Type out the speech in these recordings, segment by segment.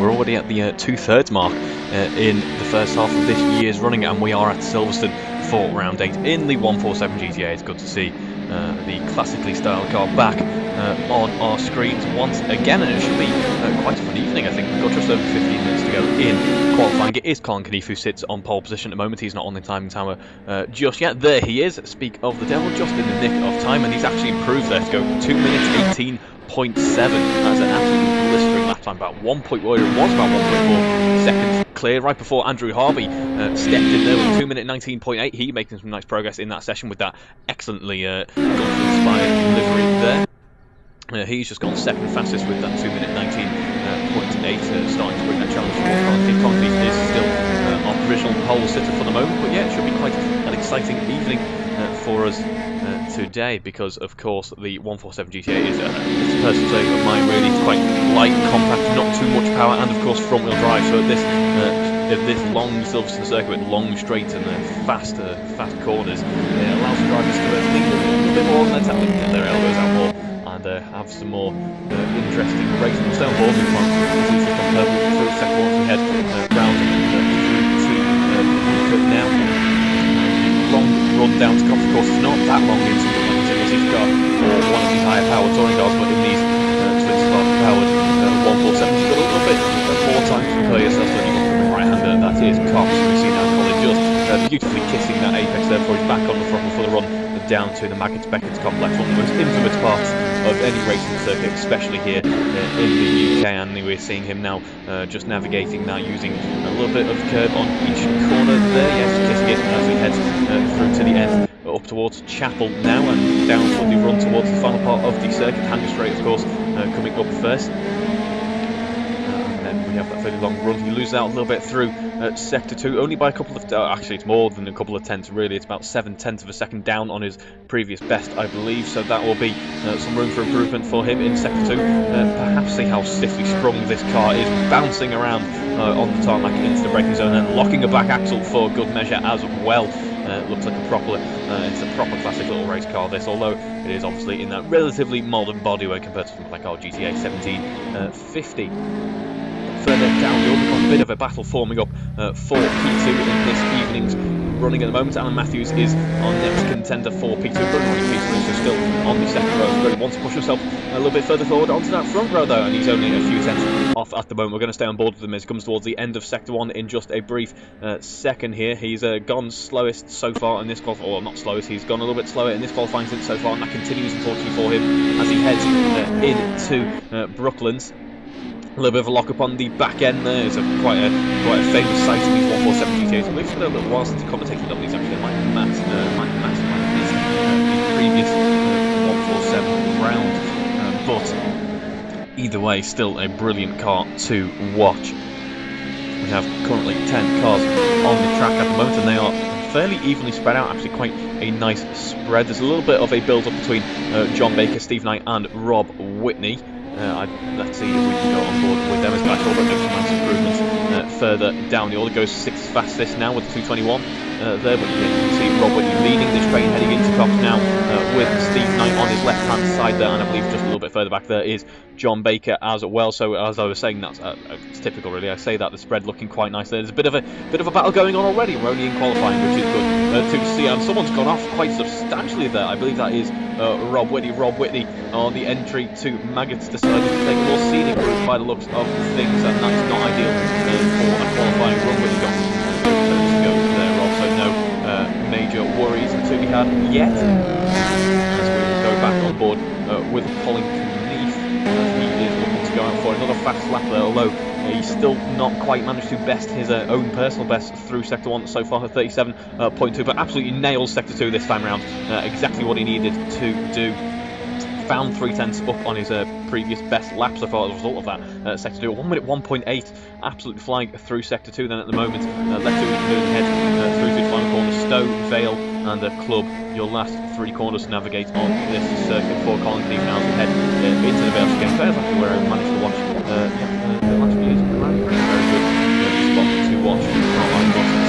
We're already at the 2/3 mark in the first half of this year's running, and we are at Silverstone for round 8 in the 147 GTA. It's good to see the classically styled car back on our screens once again, and it should be quite a fun evening. I think we've got just over 15 minutes to go in qualifying. It is Colin Keneath who sits on pole position at the moment. He's not on the timing tower just yet. There he is. Speak of the devil, just in the nick of time, and he's actually improved there to go 2 minutes 18.7. That's an absolutely blistering lap time, about 1.4 seconds clear right before Andrew Harvey stepped in there with 2 minute 19.8. He making some nice progress in that session with that excellently inspired livery there. He's just gone second fastest with that 2 minute 19.8, starting to bring that challenge towards Colin Keneath. Colin Keneath is still our provisional pole sitter for the moment, but yeah, it should be quite an exciting evening for us today, because of course the 147 GTA is a personal favourite of mine. Really, it's quite light, compact, not too much power, and of course front wheel drive. So this long Silverstone circuit with long straights and fast corners, it allows the drivers to lean a little bit more on their tapping, get their elbows out more, and have some more interesting racing. We'll stay on board with one. Through second one as we head round to now. Long run down to Cops, of course, it's not that long in something like a single-seater car or one of these higher powered touring cars, but in these twin spark powered 147, you've got a little bit more time to prepare yourself. So you've got the right-hander, that is Cops. We see now Colin just beautifully kissing that apex there before he's back on the throttle for the run down to the Maggots-Beckett complex, one of the most infamous parts of any racing circuit, especially here in the UK. And we're seeing him now just navigating that, using a little bit of curb on each corner there. Yes, kissing it as he heads through to the end, up towards Chapel now, and down for the run towards the final part of the circuit. Hanger straight, of course, coming up first. We have that fairly long run. He loses out a little bit through sector 2, only by a couple of actually it's more than a couple of tenths really. It's about 7/10 of a second down on his previous best, I believe, so that will be some room for improvement for him in sector 2. Perhaps see how stiffly sprung this car is, bouncing around on the tarmac into the braking zone and locking a back axle for good measure as well. Looks like it's a proper classic little race car, this, although it is obviously in that relatively modern bodyweight compared to something like our GTA 1750. Further down, you'll become a bit of a battle forming up for P2 in this evening's running at the moment. Alan Matthews is our next contender for P2. P2 is still on the second row, but he wants to push himself a little bit further forward onto that front row though, and he's only a few tenths off at the moment. We're going to stay on board with him as he comes towards the end of sector 1 in just a brief second here. He's gone slowest so far in this qualifying, or not slowest, he's gone a little bit slower in this qualifying since so far, and that continues unfortunately for him as he heads into Brooklands. A little bit of a lock-up on the back end there. It's quite a famous sight in these 147 GTAs. I believe it's been a little while since commentating on these actually. Mike missed the previous 147 round. But either way, still a brilliant car to watch. We have currently 10 cars on the track at the moment, and they are fairly evenly spread out, actually quite a nice spread. There's a little bit of a build-up between John Baker, Steve Knight and Rob Whitney. Let's see if we can go on board with them as Guy Talbot makes some nice improvements further down the order. Goes 6th fastest now with 2:21 there, but you can see Rob Whitney leading the straight, heading into Cox now with Steve Knight on his left-hand side there, and I believe just a little bit further back there is John Baker as well. So as I was saying, that's it's typical really. I say that the spread looking quite nice there. There's a bit of a battle going on already. We're only in qualifying, which is good to see, and someone's gone off quite substantially there. I believe that is Rob Whitney. Rob Whitney on the entry to Maggots decided to take a more scenic route by the looks of things, and that's not ideal for a qualifying run. Which got turns to go there, Rob. So no major worries to be had yet. As we will go back on board with Colin Keneath, he is looking to go out for another fast lap there, although he's still not quite managed to best his own personal best through sector 1 so far at 37.2, but absolutely nails sector 2 this time round. Exactly what he needed to do. Found 3/10 up on his previous best lap so far as a result of that sector 2. 1 minute 1.8, absolutely flying through sector 2 then at the moment. Left 2 we can do ahead through to the final corner, Stowe, Vale and Club. Your last 3 corners to navigate on this circuit for Colin Keneath now as we head into the Vale chicane. That's actually where I managed to watch the last few years of the round. Very good spot to watch.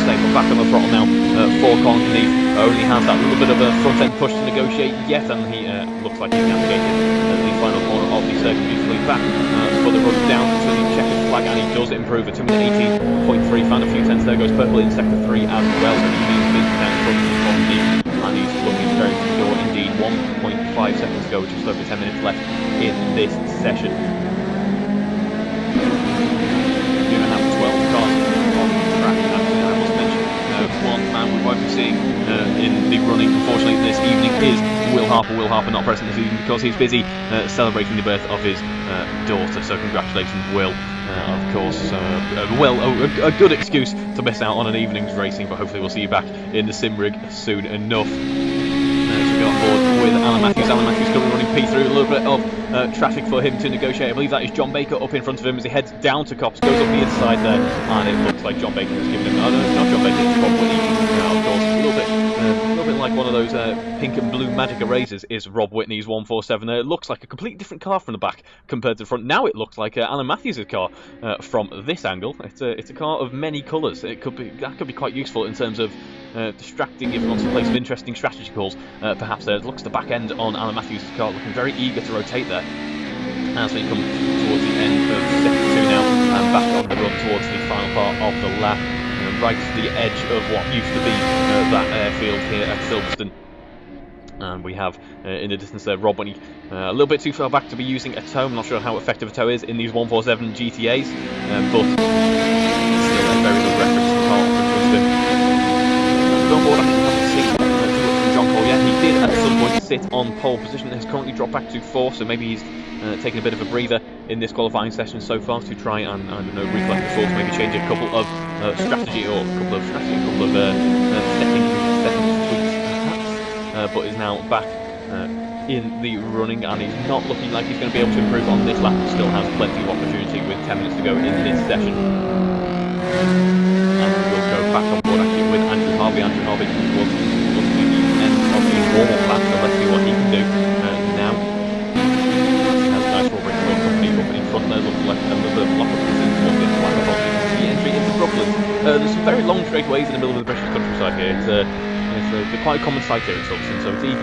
Stay back on the throttle now for Colin Keneath. Only has that little bit of a front end push to negotiate yet, and he looks like he's navigated the final corner of the circuit beautifully back for the run down to the checkered flag, and he does improve a 2:18.3. Found a few tenths there, goes purple in sector 3 as well, so he means big down from the and he's looking very secure indeed. 1.5 seconds to go, just over 10 minutes left in this session. We're going to have 12 cars on track, actually, I must mention. One man we won't be seeing in the running, unfortunately, this evening is Will Harper. Will Harper not present this evening because he's busy celebrating the birth of his daughter, so congratulations, Will. Of course, a good excuse to miss out on an evening's racing, but hopefully we'll see you back in the sim rig soon enough. So get on board with Alan Matthews. Alan Matthews currently running P through, a little bit of traffic for him to negotiate. I believe that is John Baker up in front of him as he heads down to Cops, goes up the inside there, and it looks like John Baker has given him. Oh no, it's not John Baker, it's Rob Whitney. Of course, a little bit like one of those pink and blue magic erasers is Rob Whitney's 147 there. It looks like a completely different car from the back compared to the front. Now it looks like Alan Matthews' car from this angle. It's a car of many colours. That could be quite useful in terms of distracting if he wants to play some interesting strategy calls. Perhaps there. It looks the back end on Alan Matthews' car looking very eager to rotate there. As we come towards the end of sector 2 now, and back on the run towards the final part of the lap, right to the edge of what used to be that airfield here at Thruxton. And we have in the distance there Rob Whitney, a little bit too far back to be using a tow. I'm not sure how effective a tow is in these 147 GTAs, but still a very good reference to the car from Thruxton. On board, I haven't seen too much from John Cole yet. He did at some point sit on pole position. Has currently dropped back to 4, so maybe he's taking a bit of a breather in this qualifying session so far to try and recollect the thoughts, maybe change a couple of strategy or a couple of setting tweaks perhaps, but is now back in the running, and he's not looking like he's going to be able to improve on this lap. Still has plenty of opportunity with 10 minutes to go in this session. And we'll go back on board actually with Andrew Harvey. Andrew Harvey was looking at the end of the warm-up lap, so let's see what he can do now. Has nice Robert company up in front there, looks like a little bit of lock-up towards the flag of the entry into Brooklyn. There's some very long straightaways in the middle of the British countryside here. It's quite a common sight here in Thruxton, so it's easy to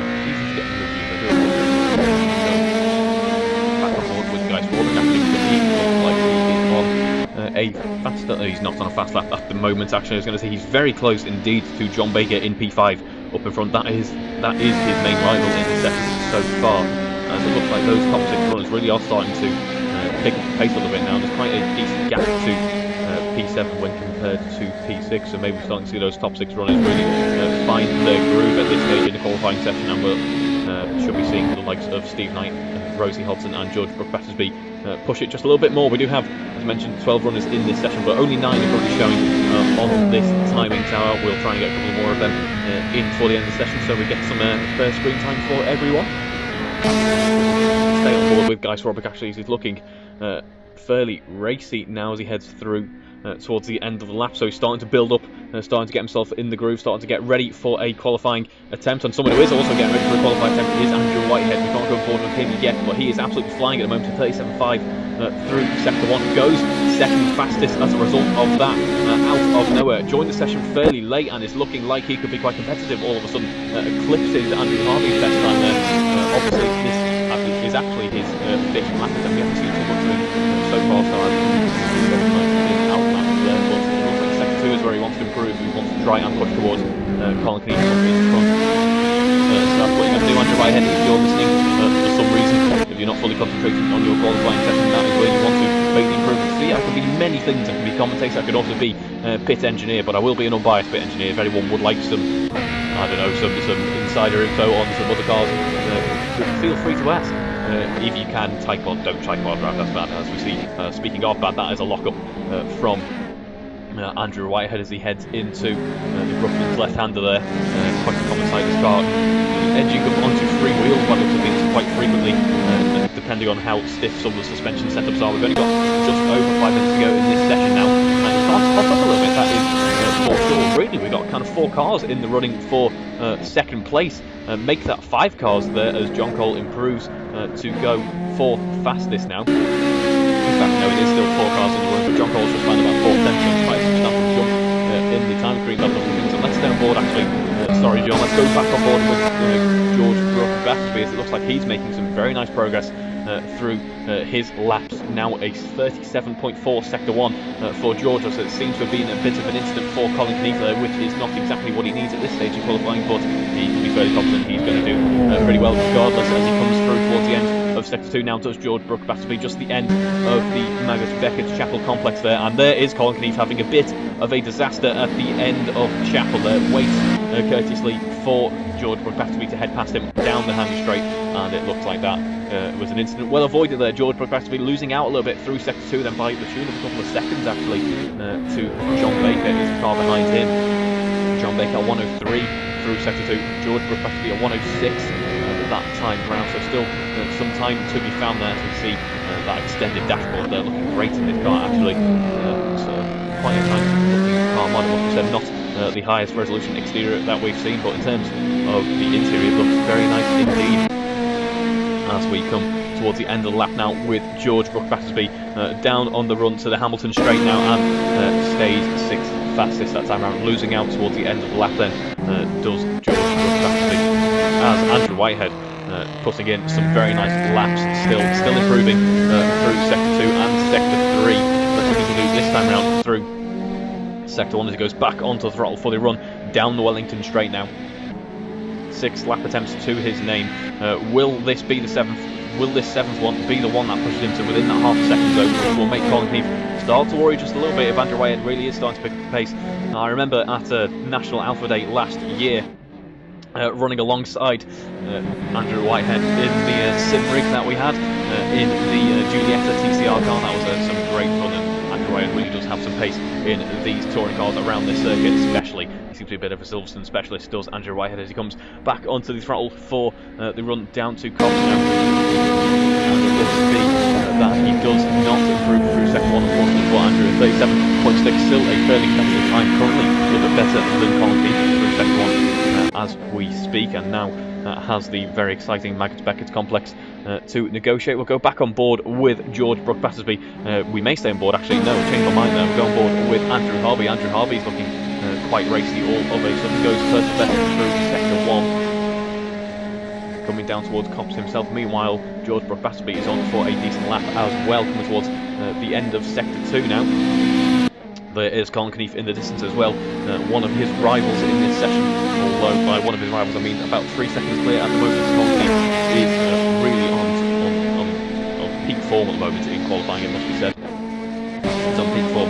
get the review. Back on board with Guy Swarbrick actually, because he looks like he is on a fast lap. He's not on a fast lap at the moment. Actually, I was going to say he's very close indeed to John Baker in P5 up in front. That is his main rival in the session so far. As it looks like those top 6 runners really are starting to pick up the pace a little bit now. There's quite a decent gap to P7 when compared to P6, so maybe we're starting to see those top 6 runners really find their groove at this stage in the qualifying session, and we'll should be seeing the likes of Steve Knight, Rosie Hodson and George Brook-Battersby push it just a little bit more. We do have, as mentioned, 12 runners in this session, but only 9 are currently showing on this timing tower. We'll try and get a couple more of them in before the end of the session, so we get some fair screen time for everyone. Stay on board with Guy Swarbrick actually, as he's looking fairly racy now as he heads through towards the end of the lap, so he's starting to build up, starting to get himself in the groove, starting to get ready for a qualifying attempt. And someone who is also getting ready for a qualifying attempt is Andrew Whitehead. We can't go forward with him yet, but he is absolutely flying at the moment to 37.5 through sector 1. Goes second fastest as a result of that, out of nowhere. Joined the session fairly late and is looking like he could be quite competitive all of a sudden. Eclipses Andrew Harvey's best time there. Obviously this is actually his 5th lap, and we haven't seen too much of him so far, so is where he wants to improve. He wants to try and push towards Colin Keane up in front. So that's what you're going to do, Andrew Whitehead, if you're listening for some reason. If you're not fully concentrated on your qualifying session, that is where you want to make the improvements. So yeah, I can be many things. I can be commentator, I could also be pit engineer, but I will be an unbiased pit engineer. If anyone would like some, I don't know, some insider info on some other cars, feel free to ask. If you can, type on, don't type on, right, that's bad, as we see. Speaking of bad, that is a lock-up from Andrew Whitehead as he heads into the Brooklyn's left-hander there. Quite a common sight, this car edging up onto 3 wheels by looks of things quite frequently, depending on how stiff some of the suspension setups are. We've only got just over 5 minutes to go in this session now, and he starts to pop up a little bit. That is for sure. Really, we've got kind of 4 cars in the running for second place. Make that 5 cars there as John Cole improves to go 4th fastest now. In fact, no, it is still 4 cars in the run, but John Cole's just found about 4 tenths, so it's quite a substantial jump in the time creep level of things. So let's stay on board actually. Sorry, John, let's go back on board with George Brook-Battersby, as it looks like he's making some very nice progress through his laps. Now a 37.4 sector 1 for George. So it seems to have been a bit of an incident for Colin Knief there, which is not exactly what he needs at this stage in qualifying, but he can be fairly confident he's going to do pretty well regardless as he comes through towards the end of sector 2. Now does George Brook Battersby, just the end of the Magus Beckett's Chapel complex there, and there is Colin Knief having a bit of a disaster at the end of Chapel there. Waits courteously for George Brook Battersby to head past him down the hand straight, and it looks like that was an incident well avoided there. George Brook Battersby losing out a little bit through sector 2, then by the tune of a couple of seconds actually to John Baker, is the car behind him. John Baker 103 through sector 2, George Brook Battersby at 106 that time round, so still some time to be found there, as we see that extended dashboard there looking great in this car actually. So quite a nice looking car model, like I said, not the highest resolution exterior that we've seen, but in terms of the interior it looks very nice indeed. As we come towards the end of the lap now with George Brook Battersby down on the run to the Hamilton straight now, and stays 6th fastest that time around, losing out towards the end of the lap then does George Brook Battersby, as Andrew Whitehead putting in some very nice laps, still improving through sector 2 and sector 3. Let's see what he can do this time around through sector 1 as he goes back onto the throttle for the run down the Wellington straight now. 6 lap attempts to his name. Will this be the 7th? Will this 7th one be the one that pushes him to within that half a second zone, which will make Colin Knief start to worry just a little bit if Andrew Whitehead really is starting to pick up the pace? I remember at National Alpha Day last year, running alongside Andrew Whitehead in the sim rig that we had in the Giulia TCR car. That was some great fun, and Andrew Whitehead really does have some pace in these touring cars around this circuit especially. He seems to be a bit of a Silverstone specialist, does Andrew Whitehead, as he comes back onto the throttle for the run down to Cox now. And it looks to be that he does not improve through second 1, unfortunately for Andrew. 37.6, still a fairly competitive time, currently a little bit better than Colin Knief through second 1 as we speak, and now has the very exciting Magus Beckett's complex to negotiate. We'll go back on board with George Brook Battersby. We may stay on board, actually, no, change my mind there. We'll go on board with Andrew Harvey. Andrew Harvey's looking quite racy all of a sudden, goes first best through sector 1. Coming down towards Copse himself. Meanwhile, George Brook Battersby is on for a decent lap as well, coming towards the end of sector 2 now. There is Colin Knief in the distance as well, one of his rivals in this session, although by one of his rivals I mean about 3 seconds clear at the moment. Colin Knief is really on peak form at the moment in qualifying, it must be said. He's on peak form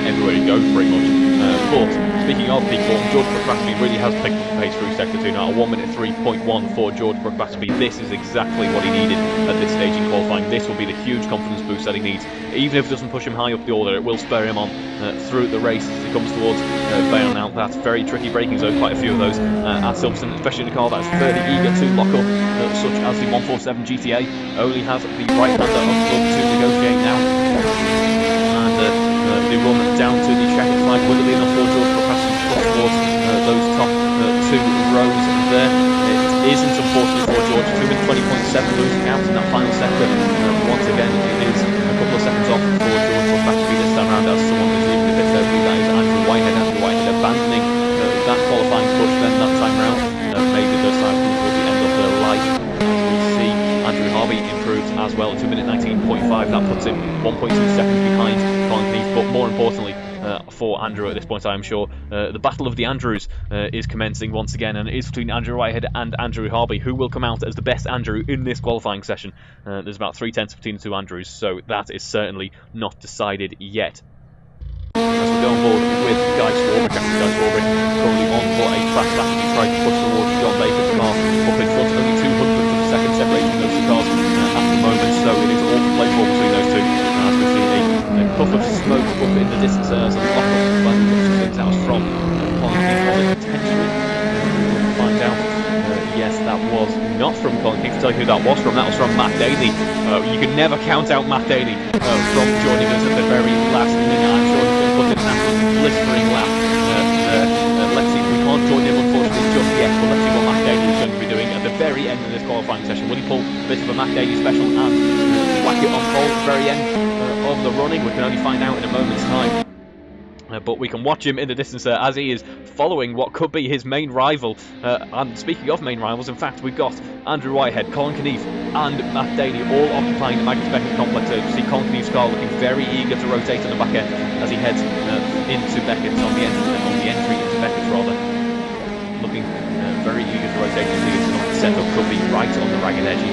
everywhere he goes pretty much. But speaking of peak form, George Brook Battersby really has picked up the pace through sector 2 now. A 1:03.1 for George Brook Battersby. This is exactly what he needed at this stage in qualifying. This will be the huge confidence boost that he needs. Even if it doesn't push him high up the order, it will spur him on through the race as he comes towards Bayonne now. That's very tricky braking zone, quite a few of those at Silverstone, especially in a car that's fairly eager to lock up, such as the 147 GTA. Only has the right hander up front to negotiate now. And the run down to the checkered flag, will it be enough for George Brook Battersby to cross towards those top 2 rows there? It isn't, unfortunately, for George. 2:20.7 losing out in that final sector. Once again, it is a couple of seconds off for George Brook Battersby this time around, as someone is leaving the pit early. That is Andrew Whitehead. Andrew Whitehead abandoning that qualifying push then that time round. Maybe the side towards the end of the light. As we see, Andrew Harvey improves as well. 2:19.5. That puts him 1.2 seconds behind Colin Knief, but more importantly, for Andrew at this point, I am sure, the battle of the Andrews is commencing once again, and it is between Andrew Whitehead and Andrew Harvey, who will come out as the best Andrew in this qualifying session. There's about 3/10 between the 2 Andrews, so that is certainly not decided yet. As we go on board with Guy Swarbrick, Captain Guy Swarbrick, currently on for a fast lap as he tries to push towards John Baker's car, up in front, only 200 of a second separating those 2 cars at the moment, so it is all to play for between those 2. As we see a puff of smoke up in the distance, as a lock up, but things that was from Colin Knief, potentially. We'll find out. Yes, that was not from Colin Knief. To tell you who that was from Matt Daly. You can never count out Matt Daly from joining us at the very last minute. I'm sure he's going to put in an absolute blistering lap. Let's see, we can't join him unfortunately just yet, but let's see what Matt Daly is going to be doing at the very end of this qualifying session. Will he pull a bit of a Matt Daly special and whack it on pole at the very end of the running? We can only find out in a moment's time. But we can watch him in the distance as he is following what could be his main rival. And speaking of main rivals, in fact, we've got Andrew Whitehead, Colin Keneath and Matt Daly all occupying the Magnus Beckett complex. You see Colin Keneath's car looking very eager to rotate on the back end as he heads into Beckett's, on the entry into Beckett's rather. Looking very eager to rotate. You see the setup could be right on the ragged edge. He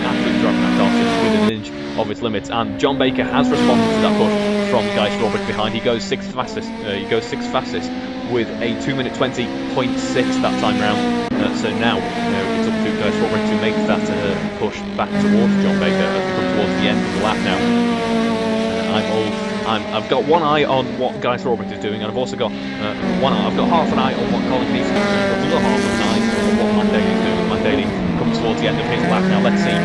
absolutely driving that car just within an inch of its limits, and John Baker has responded to that push from Guy Strawbridge behind. He goes sixth fastest. With a 2-minute 20.6 that time round. So now it's up to Guy Strawbridge to make that push back towards John Baker as we come towards the end of the lap now. I've got one eye on what Guy Strawbridge is doing, and I've also got I've got half an eye on what Colin Keneath is doing. I've got another half an eye on what Matt Daly is doing. Matt Daly comes towards the end of his lap now. Let's see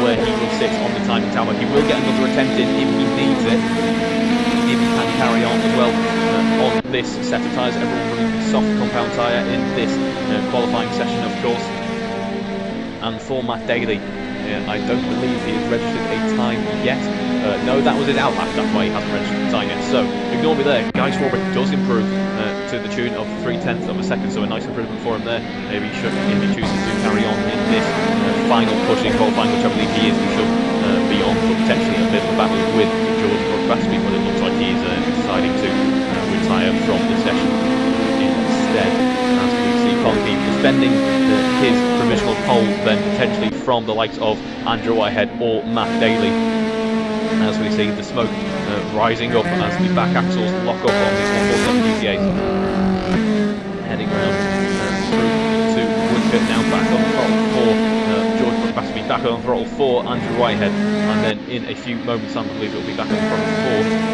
where he will sit on the timing tower. He will get another attempt in if he needs it. If he can carry on as well on this set of tyres. Everyone running soft compound tyre in this qualifying session, of course. And for Matt Daly, I don't believe he has registered a time yet. No, that was his out lap, that's why he hasn't registered a time yet. So, ignore me there. Guy Strawbridge does improve to the tune of 0.3 of a second, so a nice improvement for him there. Maybe if he chooses to carry on in this final push in qualifying, which I believe he is, he should be on for potentially a bit of a battle with George Brooksby, but it looks like he's deciding to retire from the session instead. As we see Colin Keneath defending his provisional pole, then potentially from the likes of Andrew Whitehead or Matt Daly. As we see the smoke rising up as the back axles lock up on these 147 GTAs. Heading round through to Woodcote, now back on the throttle for George Brooksby, back on the throttle for Andrew Whitehead, and then in a few moments time I believe it will be back on the throttle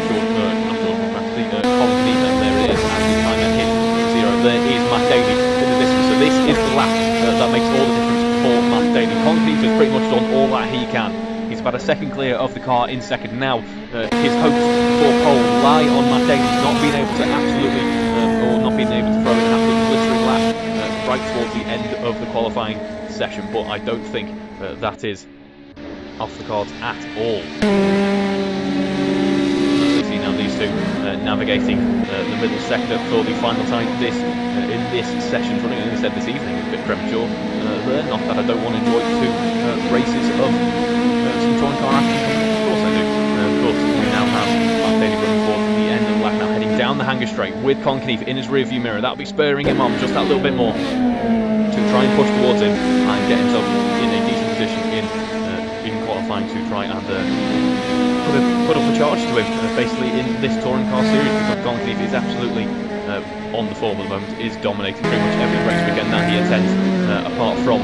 for Colin Keneath, and there it is as the timer hits 0. There is Matt Daly in the distance, so this is the lap that makes all the difference for Matt Daly. Colin Keneath has pretty much done all that he can. He's about a second clear of the car in second now. His hopes for pole lie on Matt Daly not being able to not being able to throw in an absolute blistering lap right towards the end of the qualifying session, but I don't think that is off the cards at all. As we see now these two navigating the middle sector for the final time in this session, running, as I said, this evening. A bit premature there, not that I don't want to enjoy 2 races of some touring car action. Of course I do. But we now have Matt Daly running for the end of the lap now, heading down the hanger straight with Colin Keneath in his rear view mirror. That'll be spurring him on just that little bit more to try and push towards him and get himself in a decent position in qualifying to try and put up a charge to him basically in this touring car series, because Colin Keneath is absolutely on the form at the moment, is dominating pretty much every race weekend that he attends, apart from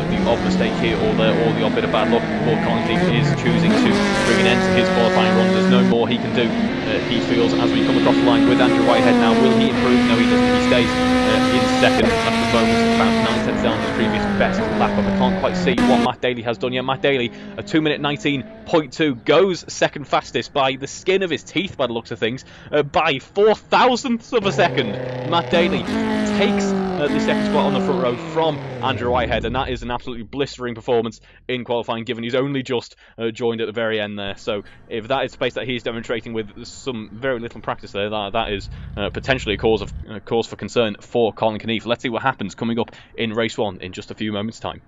the odd mistake here or there or the odd bit of bad luck. But Colin Keneath is choosing to bring an end to his qualifying run. There's no more he can do, he feels, as we come across the line with Andrew Whitehead now. Will he improve? No, he doesn't. He stays in second at the moment, about 9 tenths down his previous best lap up. I can't quite see what Matt Daly has done yet. Matt Daly, a 2-minute 19.2, goes second fastest by the skin of his teeth by the looks of things, by 0.004 of a second. Matt Daly takes the second spot on the front row from Andrew Whitehead, and that is an absolutely blistering performance in qualifying, given he's only just joined at the very end there. So if that is the pace that he's demonstrating with some very little practice there, that is potentially a cause for concern for Colin Keneath. Let's see what happens coming up in race 1 in just a few moments' time.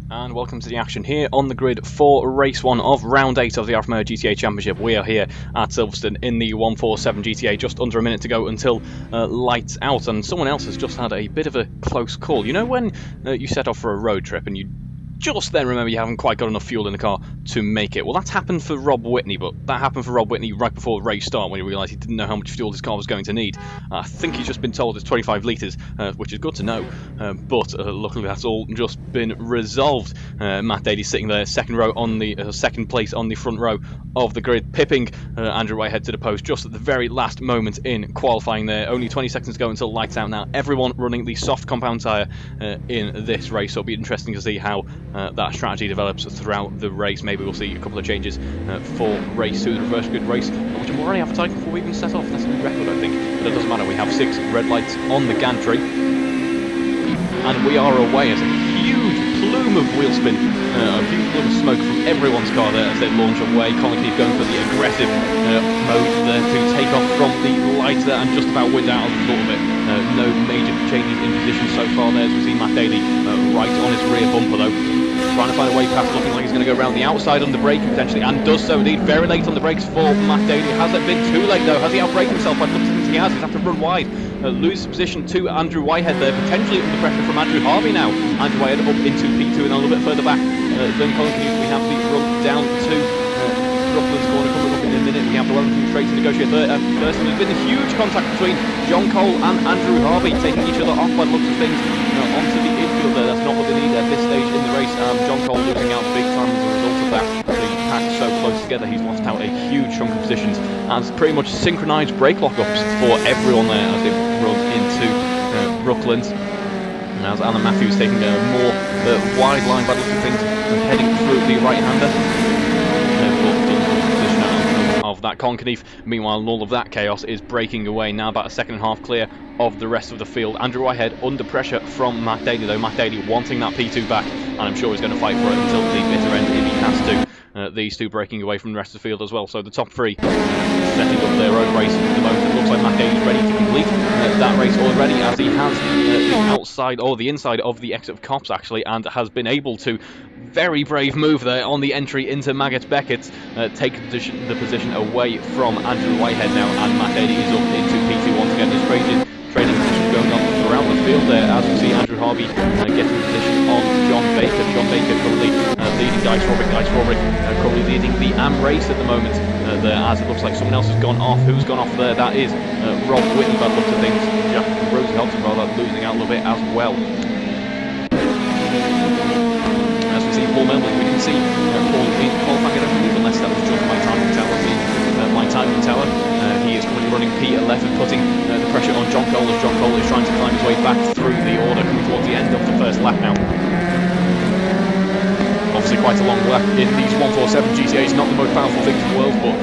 And welcome to the action here on the grid for race 1 of round 8 of the Alfa Romeo GTA Championship. We are here at Thruxton in the 147 GTA, just under a minute to go until lights out, and someone else has just had a bit of a close call. You know when you set off for a road trip and you just then remember you haven't quite got enough fuel in the car to make it? Well, that's happened for Rob Whitney, but that happened for Rob Whitney right before the race start when he realised he didn't know how much fuel his car was going to need. I think he's just been told it's 25 litres, which is good to know, but luckily that's all just been resolved. Matt Daly sitting there, second row on the second place on the front row of the grid, pipping Andrew Whitehead to the post just at the very last moment in qualifying there. Only 20 seconds to go until lights out now. Everyone running the soft compound tyre in this race, so it'll be interesting to see how that strategy develops throughout the race. Maybe we'll see a couple of changes for race 2, the reverse grid race, which I'm already advertising before we even set off. That's a new record, I think, but it doesn't matter. We have 6 red lights on the gantry, and we are away as a huge plume of wheel spin, a huge plume of smoke from everyone's car there as they launch away. Colin Keith going for the aggressive mode there to take off from the light there and just about wind out of the thought of it. No major changes in position so far there, as we see Matt Daly right on his rear bumper though, trying to find a way past, looking like he's going to go around the outside under braking potentially, and does so indeed. Very late on the brakes for Matt Daly. Has it been too late though? Has he outbraked himself? I'd look to think he has. He's have to run wide. Loses position to Andrew Whitehead there, potentially under pressure from Andrew Harvey now. Andrew Whitehead up into P2 and a little bit further back than Colin Keith. We have the run down to Brooklyn's corner coming up in a minute. We have the Wellington straight to negotiate there. First, there's been a huge contact between John Cole and Andrew Harvey, taking each other off by the looks of things onto the infield there. That's not what they need at this stage in the race. John Cole losing out big time as a result of that. The pack so close together, he's lost out a huge chunk of positions, and it's pretty much synchronised brake lockups for everyone there as they run into Brooklands. And as Alan Matthews taking a more wide line by the looks of things, heading through the right-hander. Of that Conkeneath. Meanwhile, all of that chaos is breaking away now, about a second and a half clear of the rest of the field. Andrew Whitehead under pressure from Matt Daly though. Matt Daly wanting that P2 back, and I'm sure he's going to fight for it until the bitter end if he has to. These two breaking away from the rest of the field as well. So the top 3 setting up their own race at the moment. It looks like Matt Daly's ready to complete that race already, as he has the outside or the inside of the exit of Cops actually, and has been able to, very brave move there on the entry into Maggott Beckett, take the position away from Andrew Whitehead now, and Matt Daly is up into P2 once again. There's trading positions going on throughout the field there, as we see Andrew Harvey getting position on John Baker. John Baker currently leading Dice Robrick. Dice Robrick currently leading the AM race at the moment there, as it looks like someone else has gone off. Who's gone off there? That is Rob Whitney by the looks of things. Rosie Hodgson rather losing out a little bit as well. As we see Paul Melvin, we didn't see Paul in qualifying, I don't believe, unless that was just my timing tower. My timing tower. He is currently running P11, putting the pressure on John Cole as John Cole is trying to climb his way back through the order, coming towards the end of the first lap now. Obviously quite a long lap in these 147 GTAs, not the most powerful things in the world, but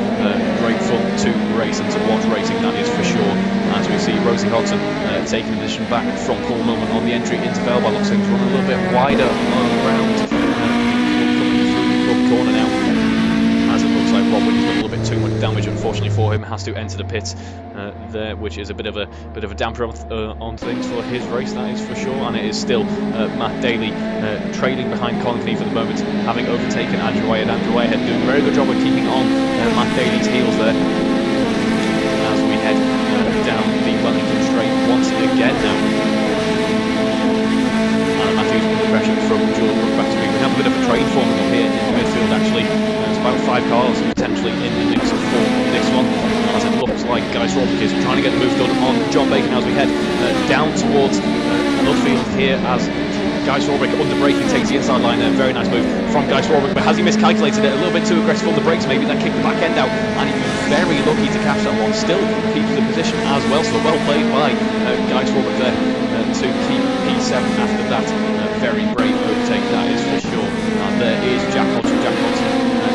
great fun to race and to watch racing, that is for sure. As we see Rosie Hodgson taking the position back from Paul Millman on the entry into Velbar. Looks like he's running a little bit wider around coming through the club corner now, as it looks like Rob Whitney's done a little bit too much damage, unfortunately for him. Has to enter the pits there, which is a bit of a damper on things for his race, that is for sure. And it is still Matt Daly trailing behind Colin Keith at the moment, having overtaken Andrew Whitehead. Andrew Whitehead doing a very good job of keeping on Matt Daly's heels there, as we head down the Wellington straight once again now. And Matthews under pressure from Giulia back to me. We have a bit of a train forming up here in the midfield actually. There's about 5 cars potentially in the mix for this one, as it looks like Guy Swarbrick is trying to get the move done on John Bacon as we head down towards Ludfield here, as Guy Swarbrick under braking takes the inside line there. Very nice move from Guy Swarbrick, but has he miscalculated it? A little bit too aggressive on the brakes, maybe that kicked the back end out, and he was very lucky to catch that one. Still keeps the position as well, so well played by Guy Swarbrick there to keep P7 after that very brave overtake, that is for sure. And there is Jack Hodgson. Jack Hodgson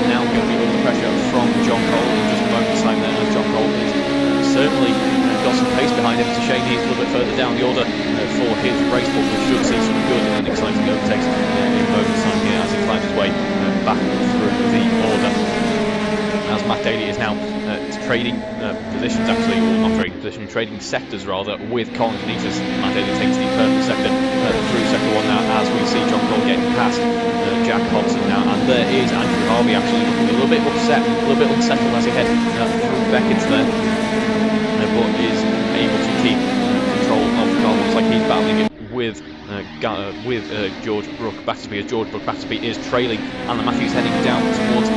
now going to be under pressure from John Cole in just a moment's time there, as John Cole is certainly got some pace behind him. It's a shame he's a little bit further down the order for his race, but we should see some good and exciting overtakes in moments time here as he climbs his way back through the order. as Matt Daly is now trading positions, actually, or not trading positions, trading sectors rather, with Colin Kniefs. Matt Daly takes the purple sector through sector 1 now, as we see John Cole getting past Jack Hodson now, and there is Andrew Harvey actually looking a little bit upset, a little bit unsettled as he heads through Beckett's there, but is able to keep control of the car. Looks like he's battling it with George Brook Battersby, as George Brook Battersby is trailing Alan Matthews heading down towards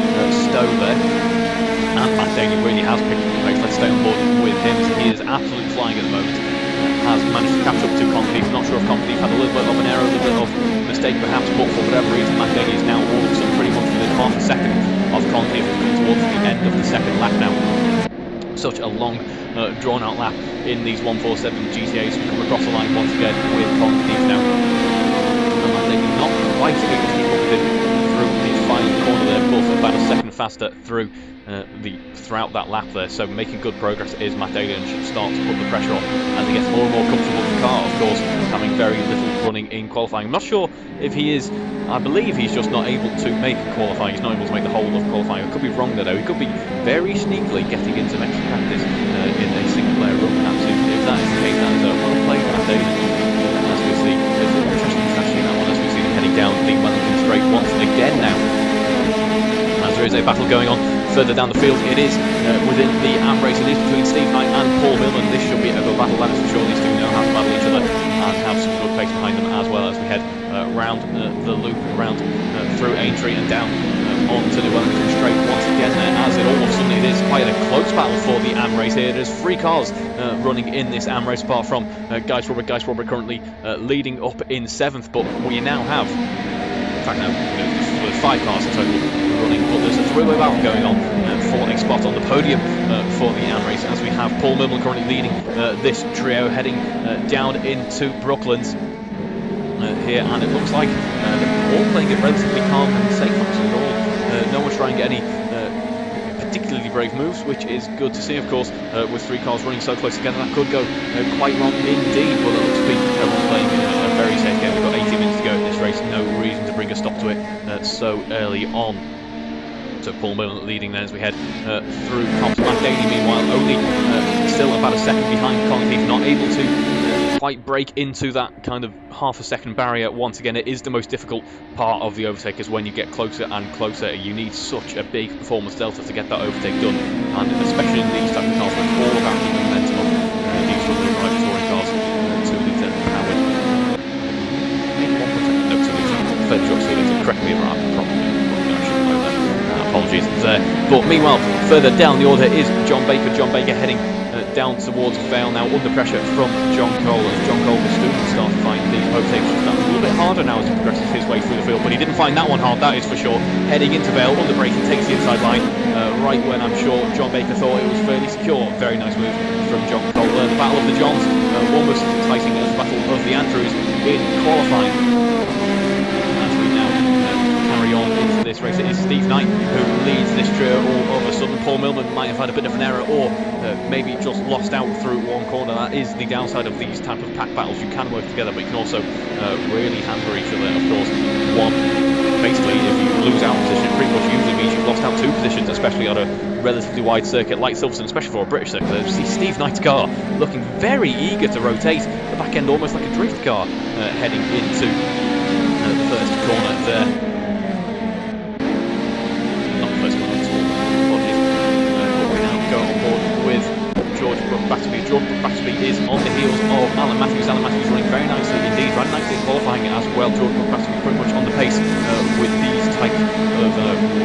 Stowe there. And Matt Daly really has picked up the pace. Let's stay on board with him. He is absolutely flying at the moment. Has managed to catch up to Conklin. Not sure if Conklin had a little bit of an error, a little bit of mistake perhaps, but for whatever reason Matt Daly is now all of a sudden pretty much within half a second of Conklin, coming towards the end of the second lap now. Such a long drawn out lap in these 147 GTAs. We come across the line once again with Conklin now. And Matt Daly not quite able to keep up with him through the final corner there, but about a second faster throughout that lap there, so making good progress is Matt Daly, and should start to put the pressure on as he gets more and more comfortable with the car, of course, having very little running in qualifying. I'm not sure if he is, I believe he's just not able to make qualifying, he's not able to make the whole of qualifying. I could be wrong there though, he could be very sneakily getting into some extra practice in a single player run perhaps. If that is the case, that is a well played Matt Daly, as we see. There's an interesting strategy in that one, as we see him heading down the Wellington straight once again now, as there is a battle going on further down the field. It is within the AM race. It is between Steve Knight and Paul Millman. This should be a good battle, that is for sure. These two know how to battle each other and have some good pace behind them, as well as we head round the loop, around through Aintree and down onto the Wellington straight once again there, as it almost suddenly it is quite a close battle for the AM race here. There's 3 cars running in this AM race, apart from Guy Swabber currently leading up in 7th, but we now have, in fact no, there's 5 cars in total running, but there's a 3-way battle going on for a spot on the podium for the AM race, as we have Paul Millman currently leading this trio, heading down into Brooklands here, and it looks like they're all playing it relatively calm and safe, actually. No one's trying to get any particularly brave moves, which is good to see, of course, with 3 cars running so close together. That could go quite wrong indeed, but it looks to be everyone's playing a very safe game. We've got 18 minutes to go in this race, no reason to bring a stop to it so early on. So Paul Millman leading then as we head through Comps. Matt Daly, meanwhile, only still about a second behind Colin Keith, not able to quite break into that kind of half a second barrier. Once again, it is the most difficult part of the overtake, is when you get closer and closer. You need such a big performance delta to get that overtake done, and especially in these types of cars, it's all about keeping momentum up. These sort of drive touring cars, 2 litre powered. 1.2 litre, 30 trucks, 2 litre. Correct me if I'm probably. Apologies there. But meanwhile, further down the order is John Baker. John Baker heading down towards Vale now, under pressure from John Cole, as John Cole will soon start to find these overtakes a little bit harder now as he progresses his way through the field, but he didn't find that one hard, that is for sure. Heading into Vale, under braking, takes the inside line, right when I'm sure John Baker thought it was fairly secure. Very nice move from John Cole. The Battle of the Johns, almost as exciting as the Battle of the Andrews in qualifying. On into this race, it is Steve Knight who leads this trio. All of a sudden Paul Millman might have had a bit of an error, or maybe just lost out through one corner. That is the downside of these type of pack battles. You can work together, but you can also really hamper each other. Of course, basically if you lose out position, it pretty much usually means you've lost out 2 positions, especially on a relatively wide circuit like Silverstone, especially for a British circuit. You see Steve Knight's car looking very eager to rotate the back end, almost like a drift car, heading into the first corner there. George Battersby is on the heels of Alan Matthews. Alan Matthews running very nicely indeed, ran nicely in qualifying as well. George Battersby pretty much on the pace with these type of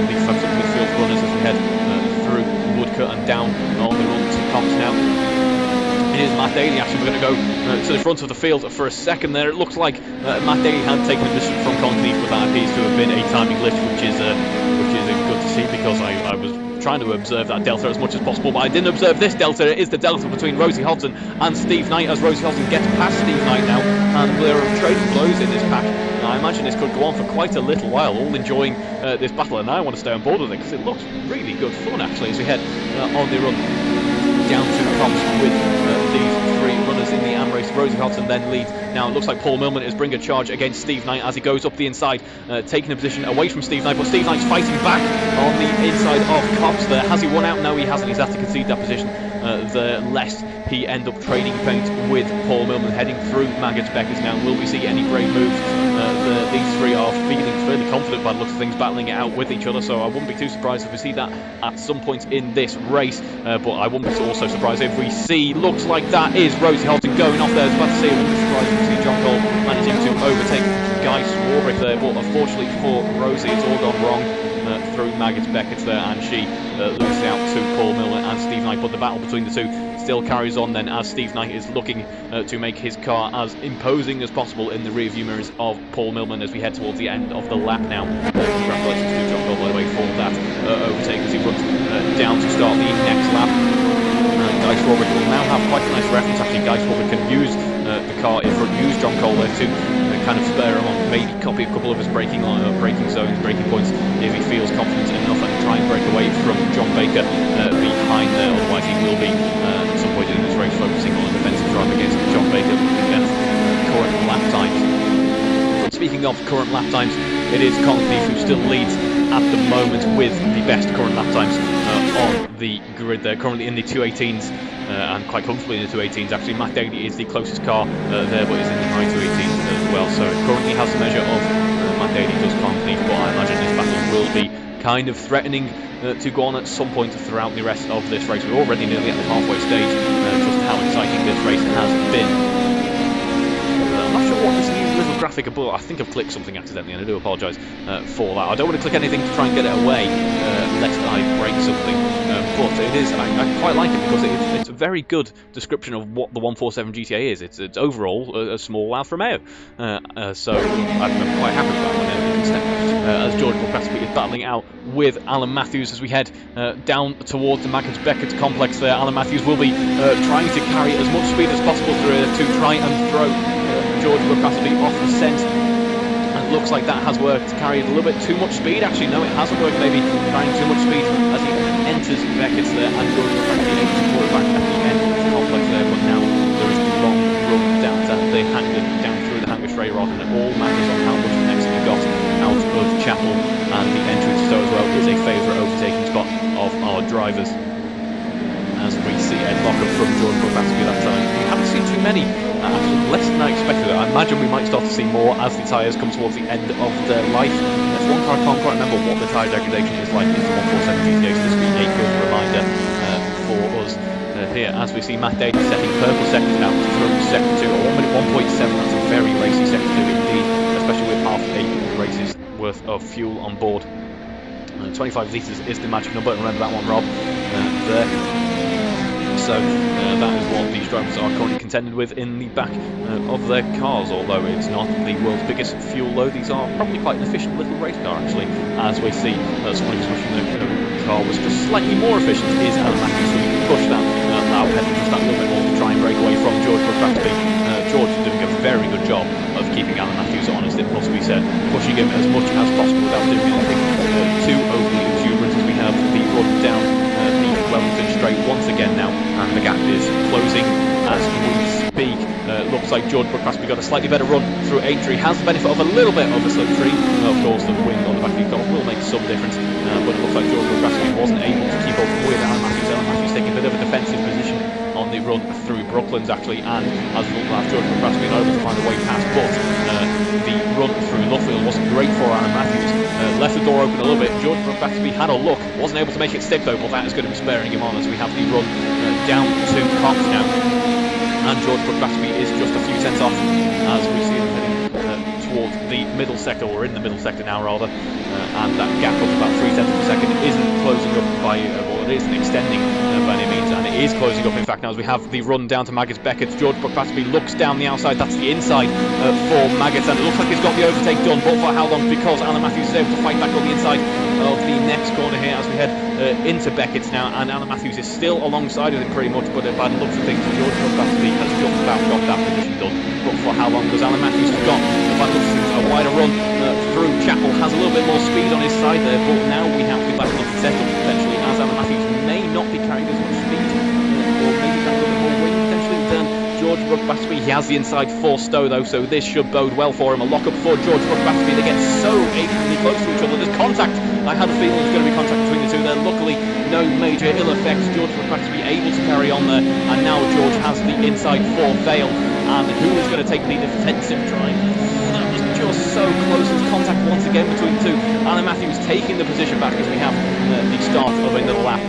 these types of midfield runners as we head through Woodcut and down on the run to Comps now. It is Matt Daly. Actually, we're going to go to the front of the field for a second there. It looks like Matt Daly had taken a position from Conklin, but that appears to have been a timing glitch, which is good to see, because I was trying to observe that delta as much as possible, but I didn't observe this delta. It is the delta between Rosie Hodson and Steve Knight, as Rosie Hodson gets past Steve Knight now, and there are trading blows in this pack. Now, I imagine this could go on for quite a little while, all enjoying this battle, and I want to stay on board with it because it looks really good fun actually as we head on the run down to Comps with these 3 runners in the AM race. Rosie Hodgson then leads. Now it looks like Paul Millman is bringing a charge against Steve Knight as he goes up the inside, taking a position away from Steve Knight, but Steve Knight's fighting back on the inside of Cox there. Has he won out? No, he hasn't. He's had to concede that position there, lest he end up trading paint with Paul Millman heading through Maggotts Beckett. Now, will we see any brave moves? These three are feeling fairly confident by the looks of things, battling it out with each other, so I wouldn't be too surprised if we see that at some point in this race, but I wouldn't be also surprised if we see, looks like that is Rosie Hodgson going off there. I was about to say, I wouldn't be surprised if we see John Cole managing to overtake Guy Swarbrick there, but unfortunately for Rosie, it's all gone wrong through Maggotts Beckett there, and she loses out to Paul Millman and Steve Knight, but the battle between the two still carries on then, as Steve Knight is looking to make his car as imposing as possible in the rear view mirrors of Paul Millman as we head towards the end of the lap now. Congratulations to John Cole, by the way, for that overtake as he runs down to start the next lap. Guy Swarbrick will now have quite a nice reference. Actually, Guy Swarbrick can use the car in front, use John Cole there to kind of spare him on, maybe copy a couple of his braking zones, braking points if he feels confident enough, and try and break away from John Baker behind there. Otherwise, he will be at some point in this race focusing on a defensive drive against John Baker, looking at current lap times. But speaking of current lap times, it is Colin Keith who still leads at the moment with the best current lap times on the grid there, currently in the 218s. And quite comfortably in the 218s. Actually, Matt Daly is the closest car there, but is in the high 218s as well. So it currently has the measure of Matt Daly does Colin Keith, but I imagine this battle will be kind of threatening to go on at some point throughout the rest of this race. We're already nearly at the halfway stage, just how exciting this race has been. I'm not sure what this new little graphic above. I think I've clicked something accidentally, and I do apologise for that. I don't want to click anything to try and get it away, lest I break something. But it is, I quite like it because it's a very good description of what the 147 GTA is. It's overall a small Alfa Romeo. So I'm quite happy with that one. As George Buckley is battling out with Alan Matthews as we head down towards the Maggotts Beckett complex there. Alan Matthews will be trying to carry as much speed as possible through to try and throw George Buckley off the scent. And it looks like that has worked. Carried a little bit too much speed. Actually, no, it hasn't worked. Maybe carrying too much speed as he enters Beckett's there, and George Buckley able to pull it back at the end of the complex there. But now there is the long run down to the hangar, down through the hangar straight rod, and it all matters on how much next we got out of Chapel, and the entry to Stowe as well is a favourite overtaking spot of our drivers. As we see a lock-up from George Buckley that time. We haven't seen too many, actually less than I expected. I imagine we might start to see more as the tyres come towards the end of their life. There's one car I can't quite remember what the tyre degradation is like. It's the 147 GTA, so this will be a good reminder for us here, as we see Matt Daly setting purple sector now through sector 2 at 1 minute 1.7. That's a very racy sector 2 indeed, especially with half a race's worth of fuel on board. 25 litres is the magic number, remember that one, Rob, there. So that is what these drivers are currently contended with in the back of their cars. Although it's not the world's biggest fuel load, these are probably quite an efficient little race car actually. As we see, someone who's pushing the car was just slightly more efficient is Alan Matthews, so we can push that out ahead just that little bit more to try and break away from George Buckley. George is doing a very good job of keeping Alan Matthews honest. It must be said, pushing him as much as possible without doing anything too overly exuberant. As we have the run down the Wellington straight once again now, and the gap is closing as we speak. Looks like George Buckley got a slightly better run through Aintree, has the benefit of a little bit of a slipstream. Of course, the wind on the back of the car will make some difference, but it looks like George Buckley wasn't able to keep up with Alan Matthews. Alan Matthews taking a bit of a defensive position on the run through Brooklands actually, and as a result of that, George Buckley being able to find a way past, but the run through Luffield wasn't great for Alan Matthews. Left the door open a little bit. George Buckley had a look, wasn't able to make it stick though, but that is going to be sparing him on as we have the run down to Cox now, and George Buckley is just a few tenths off as we see him heading towards the middle sector, or in the middle sector now rather, and that gap up about 3 tenths per second isn't closing up by well, it isn't extending by any means, and it is closing up in fact now as we have the run down to Maggotts Beckett. George Buckley looks down the outside, that's the inside for Maggotts, and it looks like he's got the overtake done, but for how long? Because Alan Matthews is able to fight back on the inside of the next corner here as we head into Beckett's now, and Alan Matthews is still alongside of him pretty much, but by the looks of things George Buckley has just about got that position done. But for how long? Because Alan Matthews has got, by the looks of things, a wider run through Chapel, has a little bit more speed on his side there, but now we have the battle of the setup potentially, as Alan Matthews may not be carrying as much speed, or maybe carrying a little bit more wind potentially than George Brook Battersby. He has the inside for Stowe though, so this should bode well for him. A lock up for George Brook Battersby. They get so achingly close to each other. There's contact. I had a feeling there was going to be contact between the two there. Luckily, no major ill effects. George Brook Battersby able to carry on there, and now George has the inside for Vale. And who is going to take the defensive drive? That was just so close. There's contact once again between the two. Alan Matthews taking the position back as we have the start of another lap.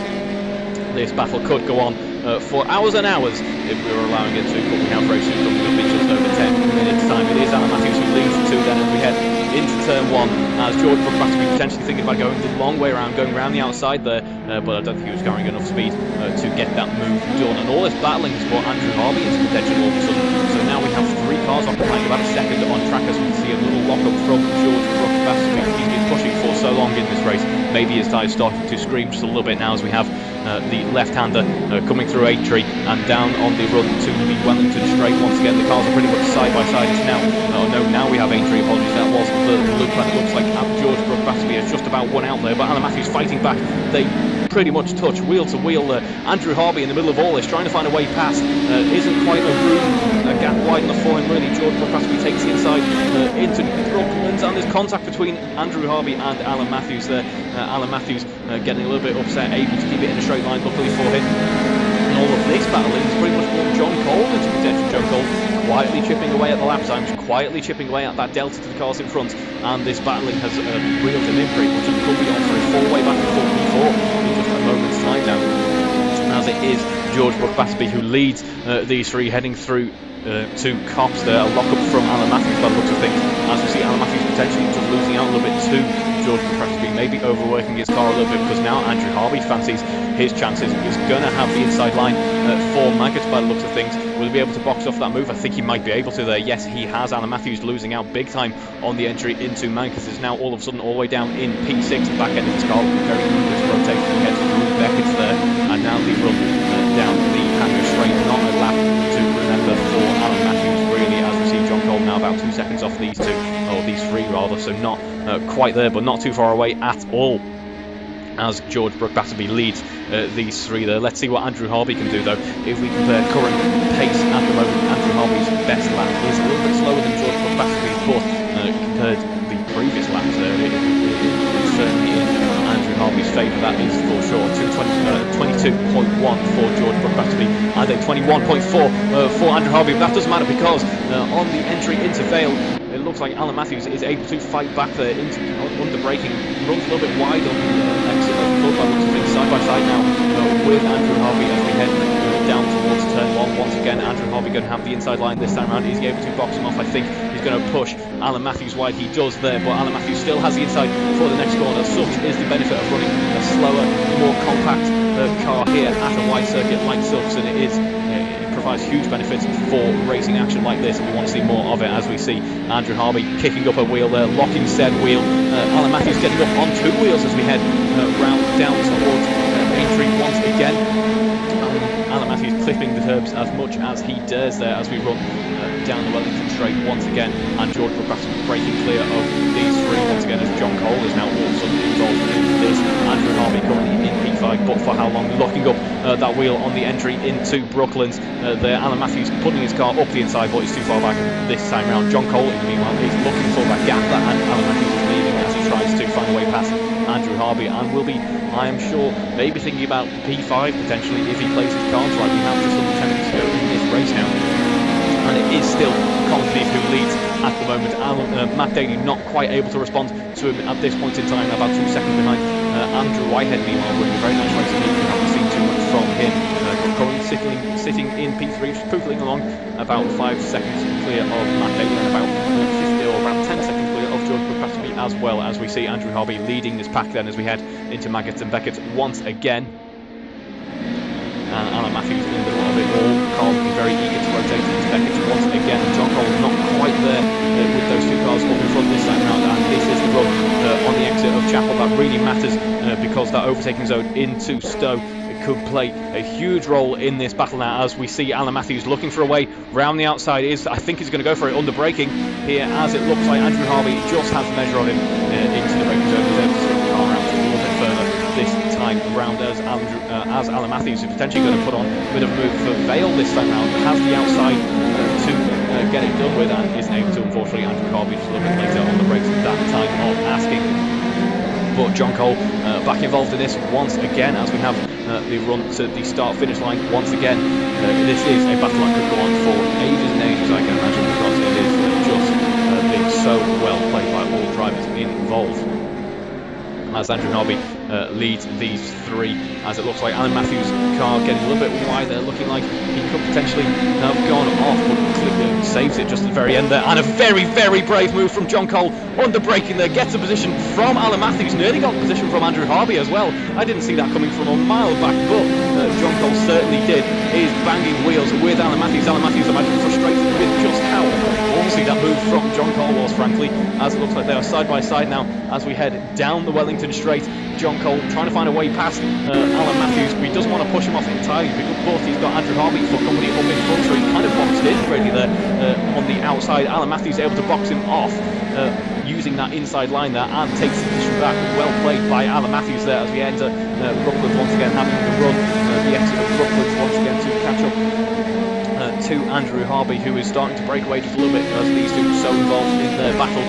This battle could go on for hours and hours if we were allowing it to, but we have racing coming up in just over 10 minutes time. It is Alan Matthews who leads the two then as we head into turn 1, as George Brook Battersby potentially thinking about going the long way around, going around the outside there, but I don't think he was carrying enough speed to get that move done. And all this battling has brought Andrew Harvey into contention all of a sudden, so now we have 3 cars occupying about a second on track as we see a little lock up from George Brook Battersby. He's been pushing for so long in this race, maybe his tyres starting to scream just a little bit now as we have the left-hander coming through Aintree and down on the run to the Wellington straight once again. The cars are pretty much side by side. It's now, now we have Aintree, apologies, that was the loop, and it looks like George Brook Battersby has just about won out there, but Alan Matthews fighting back. They pretty much touch wheel to wheel. Andrew Harvey in the middle of all this, trying to find a way past. Isn't quite a gap wide enough for him really. George Brook Battersby takes the inside into Brooklands, and there's contact between Andrew Harvey and Alan Matthews there. Alan Matthews getting a little bit upset, able to keep it in a straight line, luckily for him. And all of this battling is pretty much brought John Cole into contention. John Cole quietly chipping away at the lap times, quietly chipping away at that delta to the cars in front, and this battling has reeled him in pretty much, and could be on for a 4-way back and forth P4 in just a moment's time now, as it is George Brook Battersby who leads these 3 heading through to Cops there. A lock up from Alan Matthews by the looks of things, as we see Alan Matthews potentially just losing out a little bit to George Brook Battersby, maybe overworking his car a little bit, because now Andrew Harvey fancies his chances. He's going to have the inside line for Maggots by the looks of things. Will he be able to box off that move? I think he might be able to there. Yes, he has. Alan Matthews losing out big time on the entry into Manchester is now all of a sudden all the way down in P6. The back end of his car very good rotating ahead through Beckett's there, and now the run down the hanger straight. Not a lap to remember for Alan Matthews really, as we see John Cole now about 2 seconds off these 2, or these 3 rather, so not quite there, but not too far away at all, as George Brook Battersby leads these 3 there. Let's see what Andrew Harvey can do though. If we compare current pace at the moment, Andrew Harvey's best lap is a little bit slower than George Brook Battersby's, but compared to the previous laps there, it's certainly in Andrew Harvey's favour, that is for sure. 22.1 for George Brook Battersby and a 21.4 for Andrew Harvey, but that doesn't matter because on the entry into Vale, it looks like Alan Matthews is able to fight back there into under braking, runs a little bit wide on the exit of the club, looks things side by side now with Andrew Harvey as we head down towards turn 1. Once again, Andrew Harvey going to have the inside line this time around. Is he able to box him off? I think he's going to push Alan Matthews wide. He does there, but Alan Matthews still has the inside for the next corner. Such is the benefit of running a slower, more compact car here at a wide circuit like Thruxton. It provides huge benefits for racing action like this, and we want to see more of it as we see Andrew Harvey kicking up a wheel there, locking said wheel. Alan Matthews getting up on 2 wheels as we head round down towards Aintree once again. Alan Matthews clipping the curbs as much as he dares there as we run down the Wellington straight once again, and George Brook Battersby breaking clear of these 3 once again as John Cole is now all of a sudden involved in this. Andrew Harvey currently in P5, but for how long? Locking up that wheel on the entry into Brooklands there. Alan Matthews putting his car up the inside, but he's too far back this time round. John Cole, in the meanwhile, is looking for that gap that Alan Matthews is leaving as he tries to find a way past Andrew Harvey, and will be, I am sure, maybe thinking about P5 potentially if he plays his cards right. We have just under 10 minutes to go in this race now, and it is still Colin Keith who leads at the moment. Matt Daly not quite able to respond to him at this point in time, about 2 seconds behind. Andrew Whitehead, meanwhile, running a very nice race indeed. We haven't seen too much from him. Currently sitting in P3, just pootling along, about 5 seconds clear of Matt Daly, and about 50 or around 10 seconds clear of George Brook Battersby as well, as we see Andrew Harvey leading this pack then as we head into Maggots and Beckett once again. Alan Matthews in the middle of it all. Carl looking very eager to rotate into Beckett once again. John Cole not quite there with those 2 cars up in front this time round, and this is the run on the exit of Chapel that really matters because that overtaking zone into Stowe could play a huge role in this battle now, as we see Alan Matthews looking for a way round the outside. I think he's going to go for it under braking here, as it looks like Andrew Harvey just has the measure on him into the braking zone. He's able to swing the car around a little bit further this time time round as Alan Matthews is potentially going to put on a bit of a move for Vale this time round. Has the outside to get it done with, and isn't able to, unfortunately. Andrew Harvey just a little bit later on the race at that time of asking. But John Cole back involved in this once again, as we have the run to the start-finish line once again. This is a battle that could go on for ages and ages, I can imagine, because it is just being so well played by all drivers involved. As Andrew Harvey leads these three, as it looks like Alan Matthews' car getting a little bit wide there, looking like he could potentially have gone off, but saves it just at the very end there. And a very, very brave move from John Cole, under braking there, gets a position from Alan Matthews, nearly got a position from Andrew Harvey as well. I didn't see that coming from a mile back, but John Cole certainly did. Is banging wheels with Alan Matthews. Alan Matthews, I imagine, frustrated with just how obviously that move from John Cole was, frankly, as it looks like they are side by side now as we head down the Wellington Straight. John Cole trying to find a way past Alan Matthews, but he doesn't want to push him off entirely, but he's got Andrew Harvey for company up in front, so he's kind of boxed in really there on the outside. Alan Matthews able to box him off using that inside line there, and takes the position back. Well played by Alan Matthews there as we enter Brooklands once again, having the run, the exit of Brooklands once again to catch up to Andrew Harvey, who is starting to break away just a little bit as these two so involved in their battle.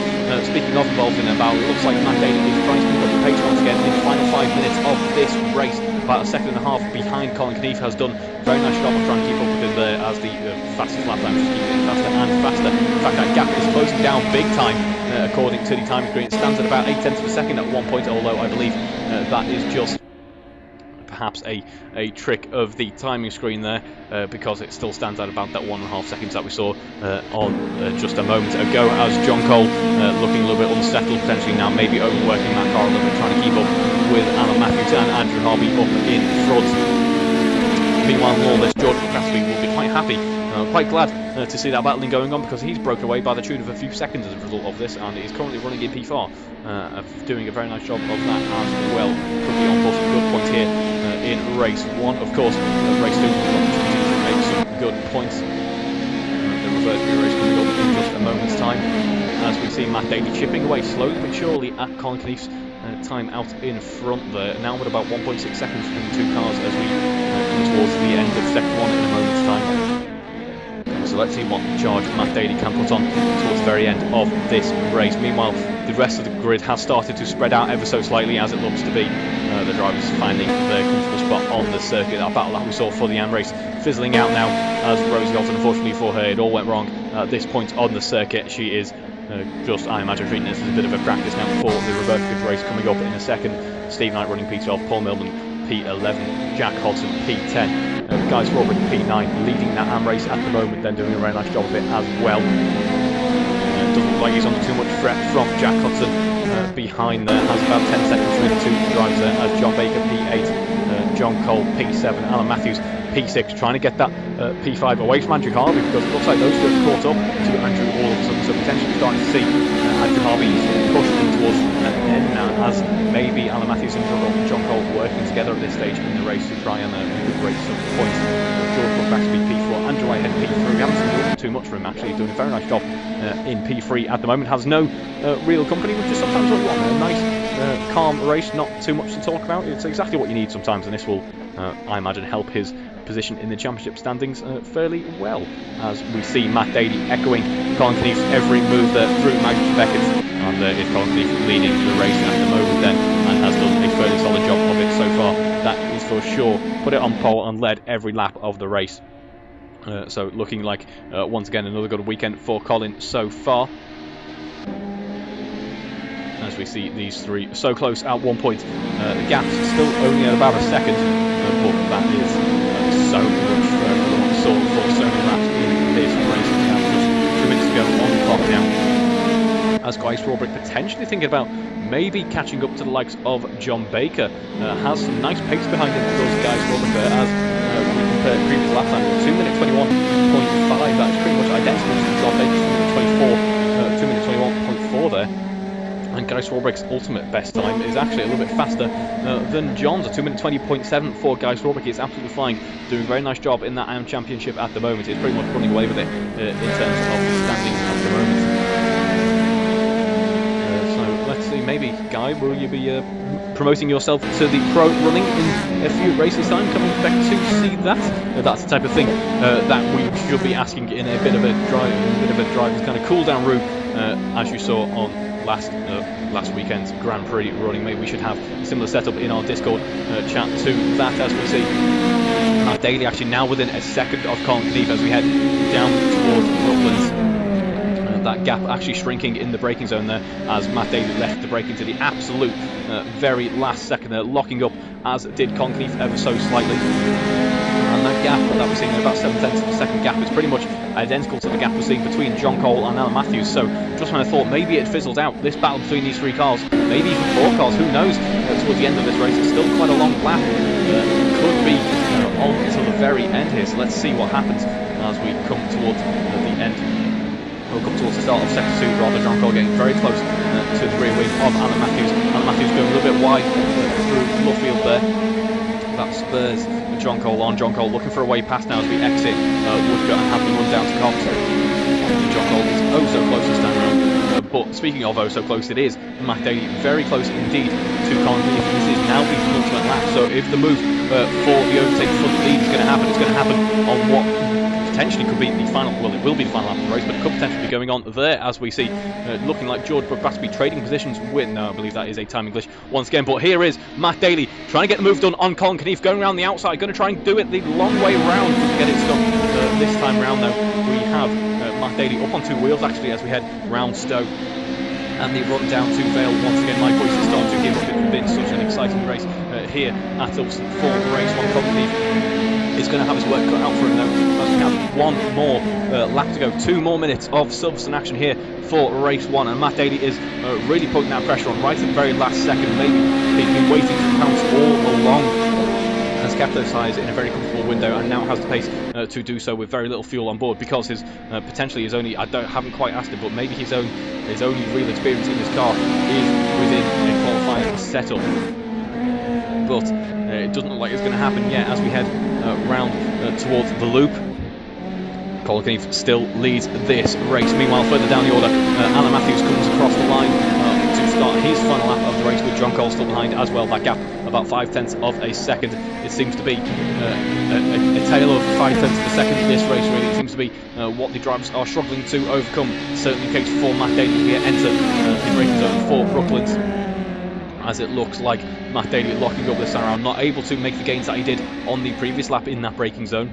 Speaking of involved in their battle, it looks like Matt Daly is trying to pick up the pace once again in the final 5 minutes of this race. About a second and a half behind. Colin Knief has done a very nice job of trying to keep up with him there as the fastest lap times keep getting faster and faster. In fact, that gap is closing down big time according to the time screen. It stands at about 0.8 of a second at one point, although I believe that is just perhaps a trick of the timing screen there, because it still stands at about that 1.5 seconds that we saw on just a moment ago, as John Cole looking a little bit unsettled potentially now, maybe overworking that car a little bit, trying to keep up with Alan Matthews and Andrew Harvey up in front. Meanwhile, Lawless, George McCaskey will be quite happy, quite glad to see that battling going on, because he's broken away by the tune of a few seconds as a result of this, and he's currently running in P4, doing a very nice job of that as well. Could be on course a good point here in race 1. Of course, race 2 opportunity to make some good points. The reverse view race coming up in just a moment's time, as we see Matt Daly chipping away slowly but surely at Colin Knief's time out in front there, now with about 1.6 seconds between the two cars as we come towards the end of second 1 in a moment's time. So let's see what charge Matt Daly can put on towards the very end of this race. Meanwhile, the rest of the grid has started to spread out ever so slightly, as it looks to be the drivers finding their comfortable spot on the circuit. That battle that we saw for the AM race fizzling out now, as Rosie Holton, unfortunately for her, it all went wrong at this point on the circuit. She is just, I imagine, treating this as a bit of a practice now for the reverse grid race coming up in a second. Steve Knight running P12, Paul Millman P11, Jack Hodson P10. Guy Swarbrick P9 leading that AM race at the moment, then doing a very nice job of it as well. Doesn't look like he's under too much threat from Jack Hodson behind there. Has about 10 seconds between the two drivers there, as John Baker P8, John Cole P7, Alan Matthews P6, trying to get that P5 away from Andrew Harvey, because it looks like those two have caught up to Andrew all of a sudden, so potentially starting to see Andrew Harvey push in towards the end now, as maybe Alan Matthews and John Cole working together at this stage in the race to try and break some points. George Brook back to be P4, Andrew Whitehead P3. We haven't seen too much from him actually, doing a very nice job in P3 at the moment. Has no real company, which is sometimes what you want. A nice calm race, not too much to talk about. It's exactly what you need sometimes, and this will I imagine help his position in the championship standings fairly well, as we see Matt Daly echoing Colin Knief's every move there through Magnus Beckett, and is Colin Knief leading the race at the moment then, and has done a fairly solid job of it so far, that is for sure. Put it on pole and led every lap of the race, so looking like once again another good weekend for Colin so far, as we see these three so close at one point. The gap's still only at about a second, but that is so much for so many laps in this race. We have just 2 minutes to go on the clock now, as Guy Swarbrick potentially thinking about maybe catching up to the likes of John Baker. Has some nice pace behind him, does Guy Swarbrick there, as we compare previous lap time. 2 minute 21.5, that is pretty much identical to John Baker's 2 minute 21.4 there. And Guy Swarbrick's ultimate best time is actually a little bit faster than John's. A 2 minute 20.7 for Guy Swarbrick. He's absolutely flying, doing a very nice job in that AM Championship at the moment. He's pretty much running away with it in terms of the standings at the moment. So let's see, maybe Guy, will you be promoting yourself to the pro running in a few races time, coming back to see that. That's the type of thing that we should be asking in a bit of a driver's kind of cool down room, as you saw on last weekend's Grand Prix running. Maybe we should have a similar setup in our Discord chat to that, as we see Matt Daly actually now within a second of Colin Knief as we head down towards Brooklands. That gap actually shrinking in the braking zone there as Matt Daly left the braking to the absolute very last second there, locking up, as did Colin Knief ever so slightly. And that gap that we're seeing, about 7/10 of a second gap, is pretty much identical to the gap we're seeing between John Cole and Alan Matthews. So just when I thought maybe it fizzled out, this battle between these three cars, maybe even four cars, who knows, towards the end of this race, it's still quite a long lap. Could be on until the very end here, so let's see what happens as we come towards the end. We'll come towards the start of second two, rather. John Cole getting very close to the rear wing of Alan Matthews. Alan Matthews going a little bit wide through Luffield there. That spurs John Cole on. John Cole looking for a way past now as we exit Woodcote and have the run down to Cox. John Cole is oh so close this time around. But speaking of oh so close, it is Matt Daly very close indeed to Colin Knief. This is now the penultimate lap, so if the move for the overtake for the lead is going to happen, it's going to happen on what potentially could be the final, well, it will be the final lap of the race, but it could potentially be going on there, as we see looking like George Brook-Batterby trading positions with, no, I believe that is a timing glitch once again, but here is Matt Daly trying to get the move done on Colin Knief, going around the outside, going to try and do it the long way round to get it stuck. This time round though, we have Matt Daly up on two wheels actually as we head round Stowe. And the run down to Vale once again. My voice is starting to give up. It's been such an exciting race here at Thruxton for race one. Colin Knief is going to have his work cut out for him though, as we have one more lap to go. 2 more minutes of Silverstone action here for race one, and Matt Daly is really putting that pressure on right at the very last second. Maybe he's been waiting to pounce all along. Has kept those tyres in a very comfortable window and now has the pace to do so with very little fuel on board, because his potentially his only, haven't quite asked him, but maybe his only real experience in this car is within a qualifying setup. But it doesn't look like it's going to happen yet as we head round towards the loop. Colin Knief still leads this race. Meanwhile, further down the order, Alan Matthews comes across the line to start his final lap of the race, with John Cole still behind as well. That gap about 0.5 of a second. It seems to be a tale of 0.5 of a second. This race really, it seems to be what the drivers are struggling to overcome. Certainly the case for Matt Daly as we enter the braking zone for Brooklands, as it looks like Matt Daly locking up this time around, not able to make the gains that he did on the previous lap in that braking zone.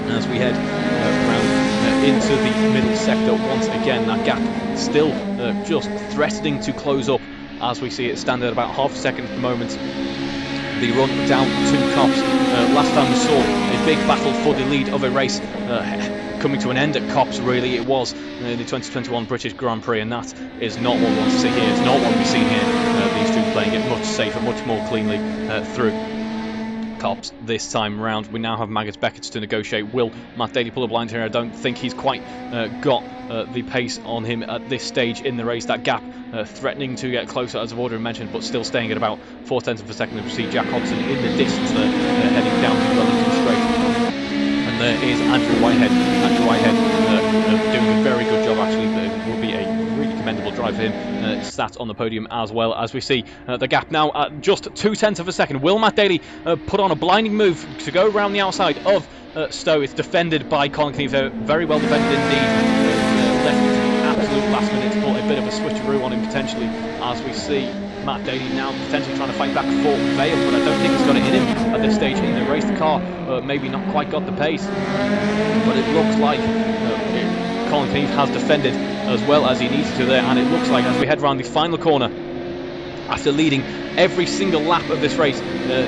As we head round into the middle sector once again, that gap still just threatening to close up, as we see it stand at about half a second at the moment. The run down to Copse. Last time we saw a big battle for the lead of a race coming to an end at Copse. Really, it was the 2021 British Grand Prix, and that is not what we want to see here. It's not what we've seen here. These two playing it much safer, much more cleanly through Copse this time round. We now have Magnus Beckett to negotiate. Will Matt Daly pull a blind here? I don't think he's quite got the pace on him at this stage in the race. That gap threatening to get closer, as I've already mentioned, but still staying at about 0.4 of a second. We see Jack Hodgson in the distance there, heading down the Wellington Straight. And there is Andrew Whitehead. Andrew Whitehead doing a very good job actually. It will be a really commendable drive for him, sat on the podium as well, as we see the gap now at just 0.2 of a second. Will Matt Daly put on a blinding move to go around the outside of Stowe? It's defended by Colin Knief, very well defended indeed. Left it to the absolute last minute to put a bit of a switcheroo on him potentially, as we see Matt Daly now potentially trying to fight back for Vale, but I don't think he's got it in him at this stage in the race. The car maybe not quite got the pace, but it looks like Colin Knief has defended as well as he needs to there, and it looks like as we head around the final corner, after leading every single lap of this race,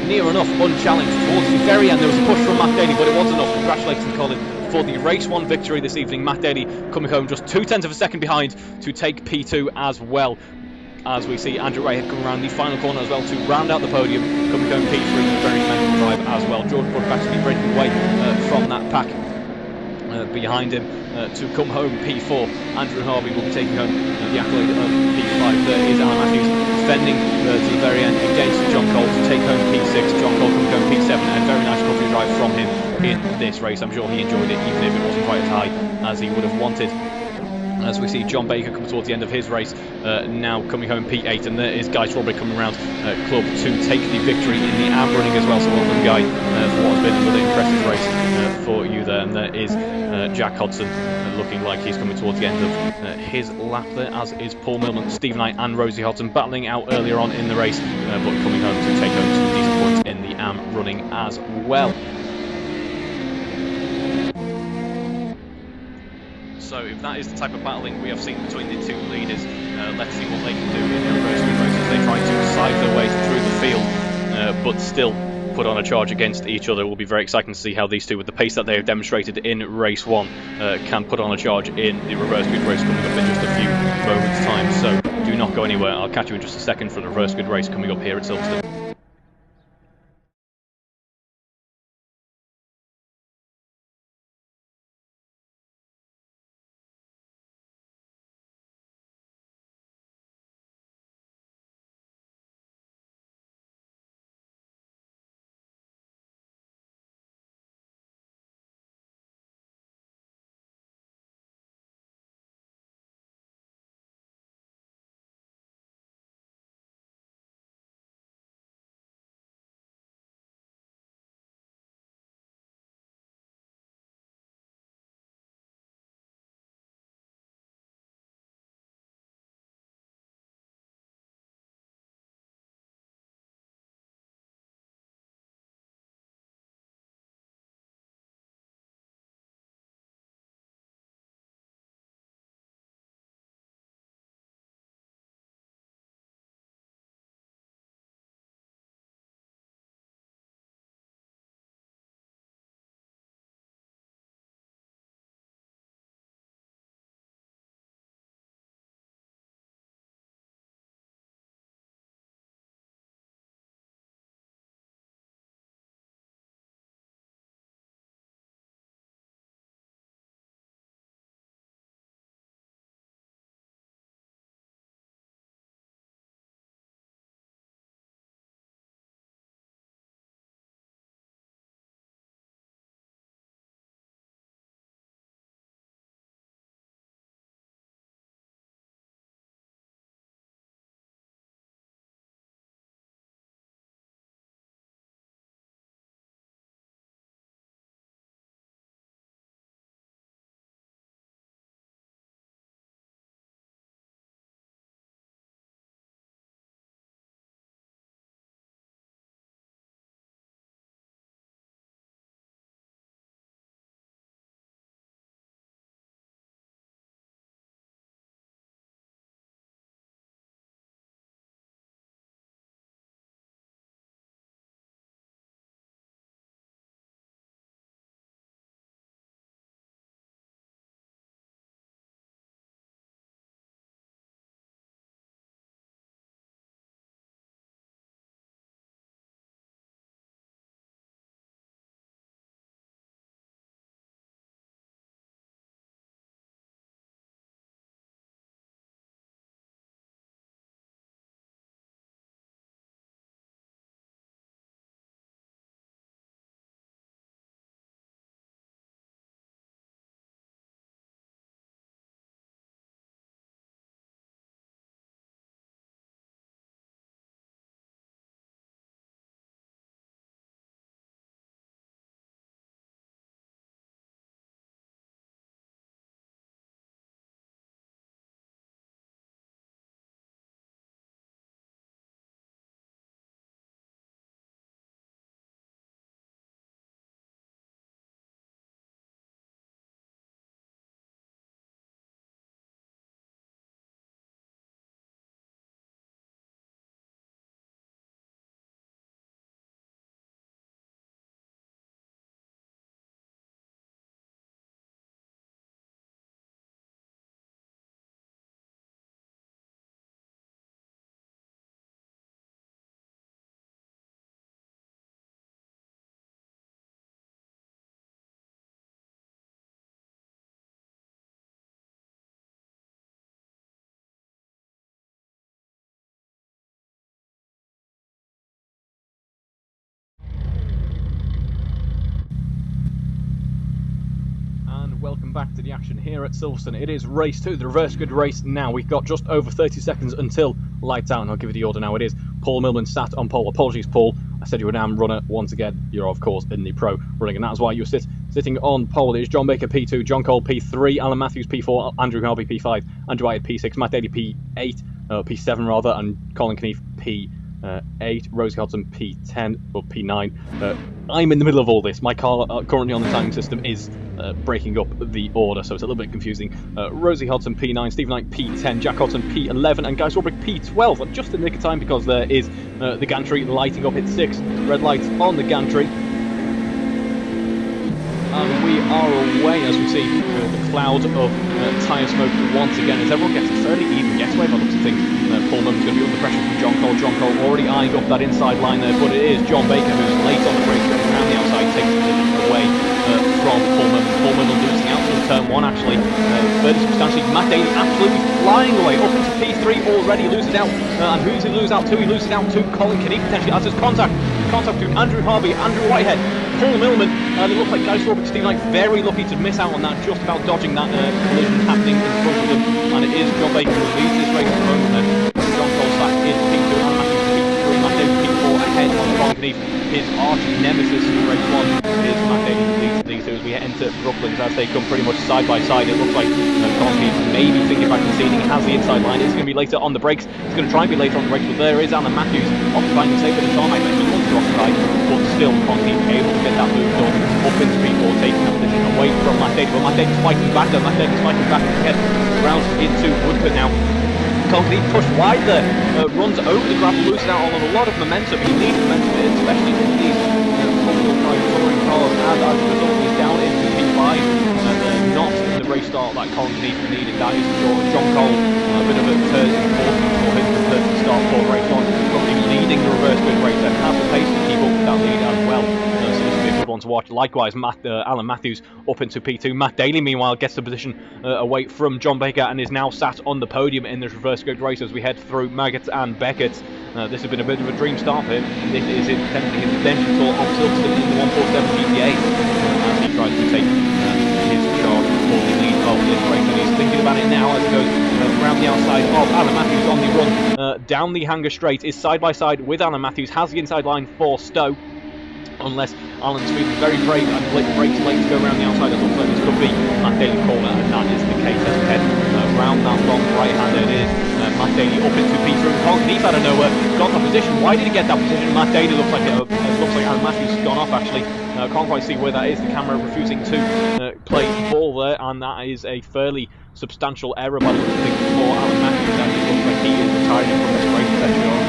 near enough unchallenged towards the very end, there was a push from Matt Daly, but it was enough. Congratulations, Colin, for the race one victory this evening. Matt Daly coming home just 0.2 of a second behind to take P2 as well, as we see Andrew Whitehead coming around the final corner as well to round out the podium, coming home P3, very commendable drive as well. George Brook-Batterby breaking away from that pack behind him to come home P4. Andrew Harvey will be taking home the accolade of P5. There is Alan Matthews defending to the very end against John Cole to take home P6. John Cole coming home P7, and very nice coffee drive from him in this race. I'm sure he enjoyed it, even if it wasn't quite as high as he would have wanted. as we see John Baker come towards the end of his race, now coming home P8, and there is Guy Strawberry coming around Club to take the victory in the AM running as well. So well done, Guy, for what has been another impressive race for you there. And there is Jack Hodson looking like he's coming towards the end of his lap there, as is Paul Millman, Steve Knight and Rosie Hodson battling out earlier on in the race, but coming home to take home some decent points in the AM running as well. So if that is the type of battling we have seen between the two leaders, let's see what they can do in the reverse grid race as they try to side their way through the field, but still put on a charge against each other. It will be very exciting to see how these two, with the pace that they have demonstrated in race 1, can put on a charge in the reverse grid race coming up in just a few moments' time. So do not go anywhere. I'll catch you in just a second for the reverse grid race coming up here at Silverstone. Welcome back to the action here at Silverstone. It is race 2, the reverse grid race now. We've got just over 30 seconds until lights out, and I'll give you the order now. It is Paul Millman sat on pole. Apologies, Paul. I said you were a damn runner once again. You're, of course, in the pro running, and that's why you're sitting on pole. It is John Baker P2, John Cole P3, Alan Matthews P4, Andrew Harvey P5, Andrew White P6, Matt Daly P8, P7 rather, and Colin Knief P8, Rosie Hodson P10 or P9. I'm in the middle of all this. My car currently on the timing system is breaking up the order, so it's a little bit confusing. Rosie Hodson P9, Steve Knight P10, Jack Hodson P11, and Guy Swarbrick P12. Just in the nick of time because there is the gantry lighting up. It's 6 red lights on the gantry. And we are away as we see the cloud of tyre smoke once again as everyone gets a fairly even getaway by the looks of things. Paul Millman's going to be under pressure from John Cole. John Cole already eyeing up that inside line there, but it is John Baker who's late on the break, going around the outside, takes the position away from Paul Millman. Paul Millman losing out from turn 1 actually, fairly substantially. Matt Daly absolutely flying away up into P3 already, loses out. And who does he lose out to? He loses out to Colin Knief potentially as his contact between Andrew Harvey, Andrew Whitehead, Paul Millman, and it looked like Guy Swarbrick, Steve Knight very lucky to miss out on that, just about dodging that collision happening in front of them. And it is John Baker who leads this race at the moment then. John Cole back in P2 and Matthews P3, Matt Daly P4 ahead on Colin Knief. His arch nemesis in race 1 is Matt Daly who leads these two as we enter Brooklands as they come pretty much side by side. It looks like Colin Knief maybe thinking about conceding, has the inside line. It's going to be later on the brakes. It's going to try and be later on the brakes, but there is Alan Matthews occupying the same bit of tarmac that he wants to occupy, but still Colin Knief able to get that move done up into P4, taking that position away from Matt Daly. But Matt Daly's fighting back though. Matt Daly's fighting back to get round into Woodcote now. Colin Knief pushed wide there, runs over the gravel, loses out on a lot of momentum. He needs momentum, especially in these four-wheel drive touring cars, and as a result he's down into P5, and not in the race start that Colin Knief needed. That is John Cole, a bit of a turn important for him compared to the start for race 1. Currently leading the reverse grid race and has the pace to keep up with that lead as well. So this will be a good one to watch. Likewise, Alan Matthews up into P2. Matt Daly, meanwhile, gets the position away from John Baker and is now sat on the podium in this reverse grid race as we head through Maggots and Beckett's. This has been a bit of a dream start for him. This is intending his redemption tour on Thruxton in the 147 GTAm as he tries to take his charge for the lead of this race. And he's thinking about it now as he goes around the outside of Alan Matthews on the run down the hanger straight. Is side by side with Alan Matthews, has the inside line for Stowe. Unless Alan's feeling very brave and breaks late to go around the outside, it looks like this could be Matt Daly corner, and that is the case as we head around that long right hand. It is Matt Daly up into P3. Colin Knief out of nowhere got that position. Why did he get that position? Matt Daly looks like Alan Matthews has gone off actually. Can't quite see where that is. The camera refusing to play ball there, and that is a fairly substantial error by the looks of things for Alan Matthews. And it looks like he is retiring from this race potentially, or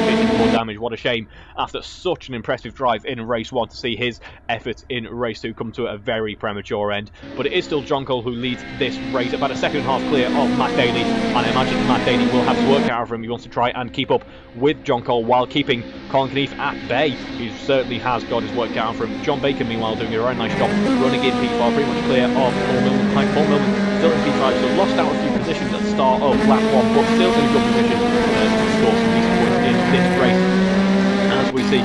taking more damage. What a shame after such an impressive drive in race 1 to see his effort in race 2 come to a very premature end. But it is still John Cole who leads this race, about a second and a half clear of Matt Daly, and I imagine Matt Daly will have to work out for him. He wants to try and keep up with John Cole while keeping Colin Knief at bay. He certainly has got his work out for him. John Baker meanwhile doing a very nice job running in P5, pretty much clear of Paul Millman. Paul Millman still in P5, so lost out a few positions at the start of lap 1, but still in a good position to score some decent points in this race. As we see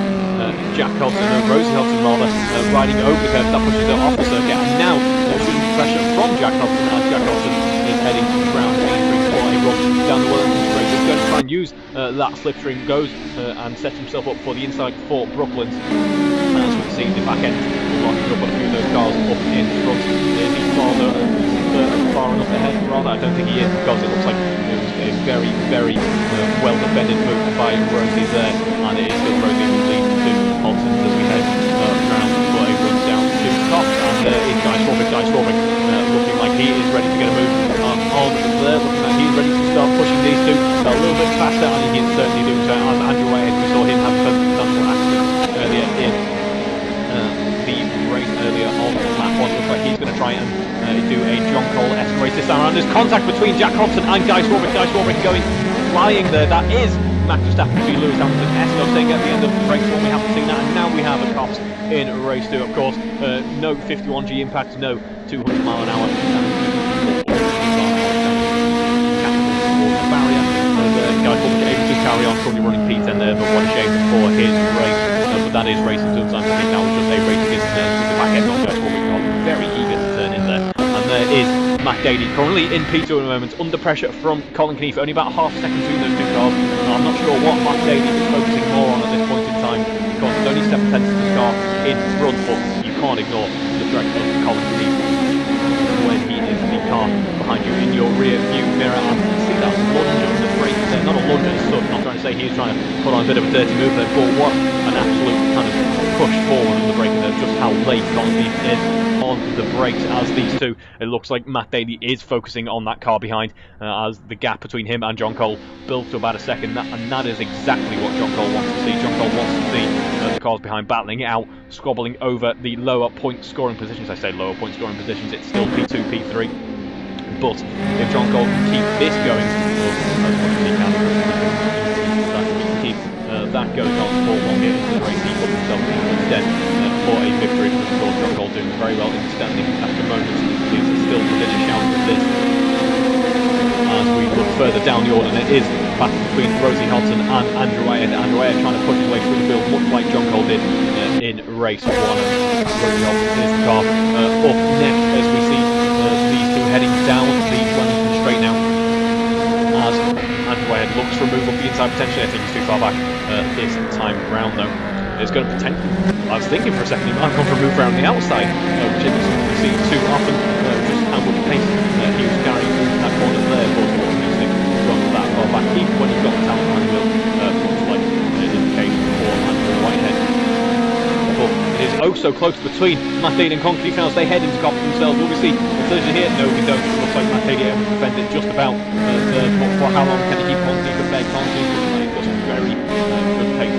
Jack Hodson, Rosie Hodson rather, riding over the curve, that pushes her off the circuit, and now shooting pressure from Jack Hodson as Jack Hodson is heading round main street for a run down the Wellington straight. He's going to try and use that slipstream, goes and sets himself up for the inside for Brooklands. As we see the back end locking up on a few of those cars up in front. Is he far enough ahead? Rather, I don't think he is, because it looks like it was a very, very well defended move by Rosie there, and it is still Rosie who leads to Hodson as we head round for a run down to the top. And there is Guy Swarbrick looking like he is ready to get a move on there, looking like he's ready to start pushing these two a little bit faster, and he can certainly do so. As Andrew Whitehead, we saw him have a substantial accident earlier in the race earlier on lap 1. Looks like he's going to try and do a John Cole-esque race this time around. There's contact between Jack Hodson and Guy Swarbrick. Guy Swarbrick going flying there. That is Max Verstappen to Lewis Hamilton. Esco saying at the end of race 1 we haven't seen that, and now we have a cops in race 2. Of course, no 51G impact, no 200 mile an hour barrier. Guy Swarbrick able to carry on, currently running P10 there, but what a shame for his race. But that is racing sometimes. I think that was just a race against the back end on Guy Swarbrick. Very eager to turn in there, and Matt Daly. Currently in P2 at the moment, under pressure from Colin Keneath. Only about half a second between those two cars. I'm not sure what Matt Daly is focusing more on at this point in time, because there's only 7 tenths of the car in front, but you can't ignore the threat of Colin Keneath when he is the car behind you in your rear view mirror. And you can see that lunge of the brake there. Not a lunge as such, not trying to say he's trying to put on a bit of a dirty move there, but what an absolute kind of push forward of the brake there, just how late Colin Keneath is on the brakes as these two. It looks like Matt Daly is focusing on that car behind, as the gap between him and John Cole built to about a second, and that is exactly what John Cole wants to see. John Cole wants to see the cars behind battling it out, squabbling over the lower point scoring positions. I say lower point scoring positions, it's still P2, P3. But if John Cole can keep this going, as much as he can, keep that going on for long into the race, he put himself instead for a victory. Of course, John Cole doing very well in standing at the moment. He's still within a shout of this. As we look further down the order, there is a battle between Rosie Hodson and Andrew Wyatt. Andrew Wyatt trying to push his way through the field, much like John Cole did in race 1. Rosie Hodson is the car up next as we see these two heading down the Wellington straight now. As Andrew Wyatt looks for a move up the inside potentially. I think he's too far back this time round though. It's going to pretend. I was thinking for a second he might have gone for a move around the outside, which isn't something we see too often. Just how much pace he was carrying through that corner there. Of course, he wasn't using from that far back, even when you've got the talent behind the wheel, much like it is the case for Andrew Whitehead. But it is oh so close between Matt Daly and Colin Keneath now as they head into coffee themselves. Will we see a collision here? No, we don't. It looks like Matt Daly able to defend it just about. But for how long can he keep Colin Keneath at bay? Colin Keneath looks like just very good pace.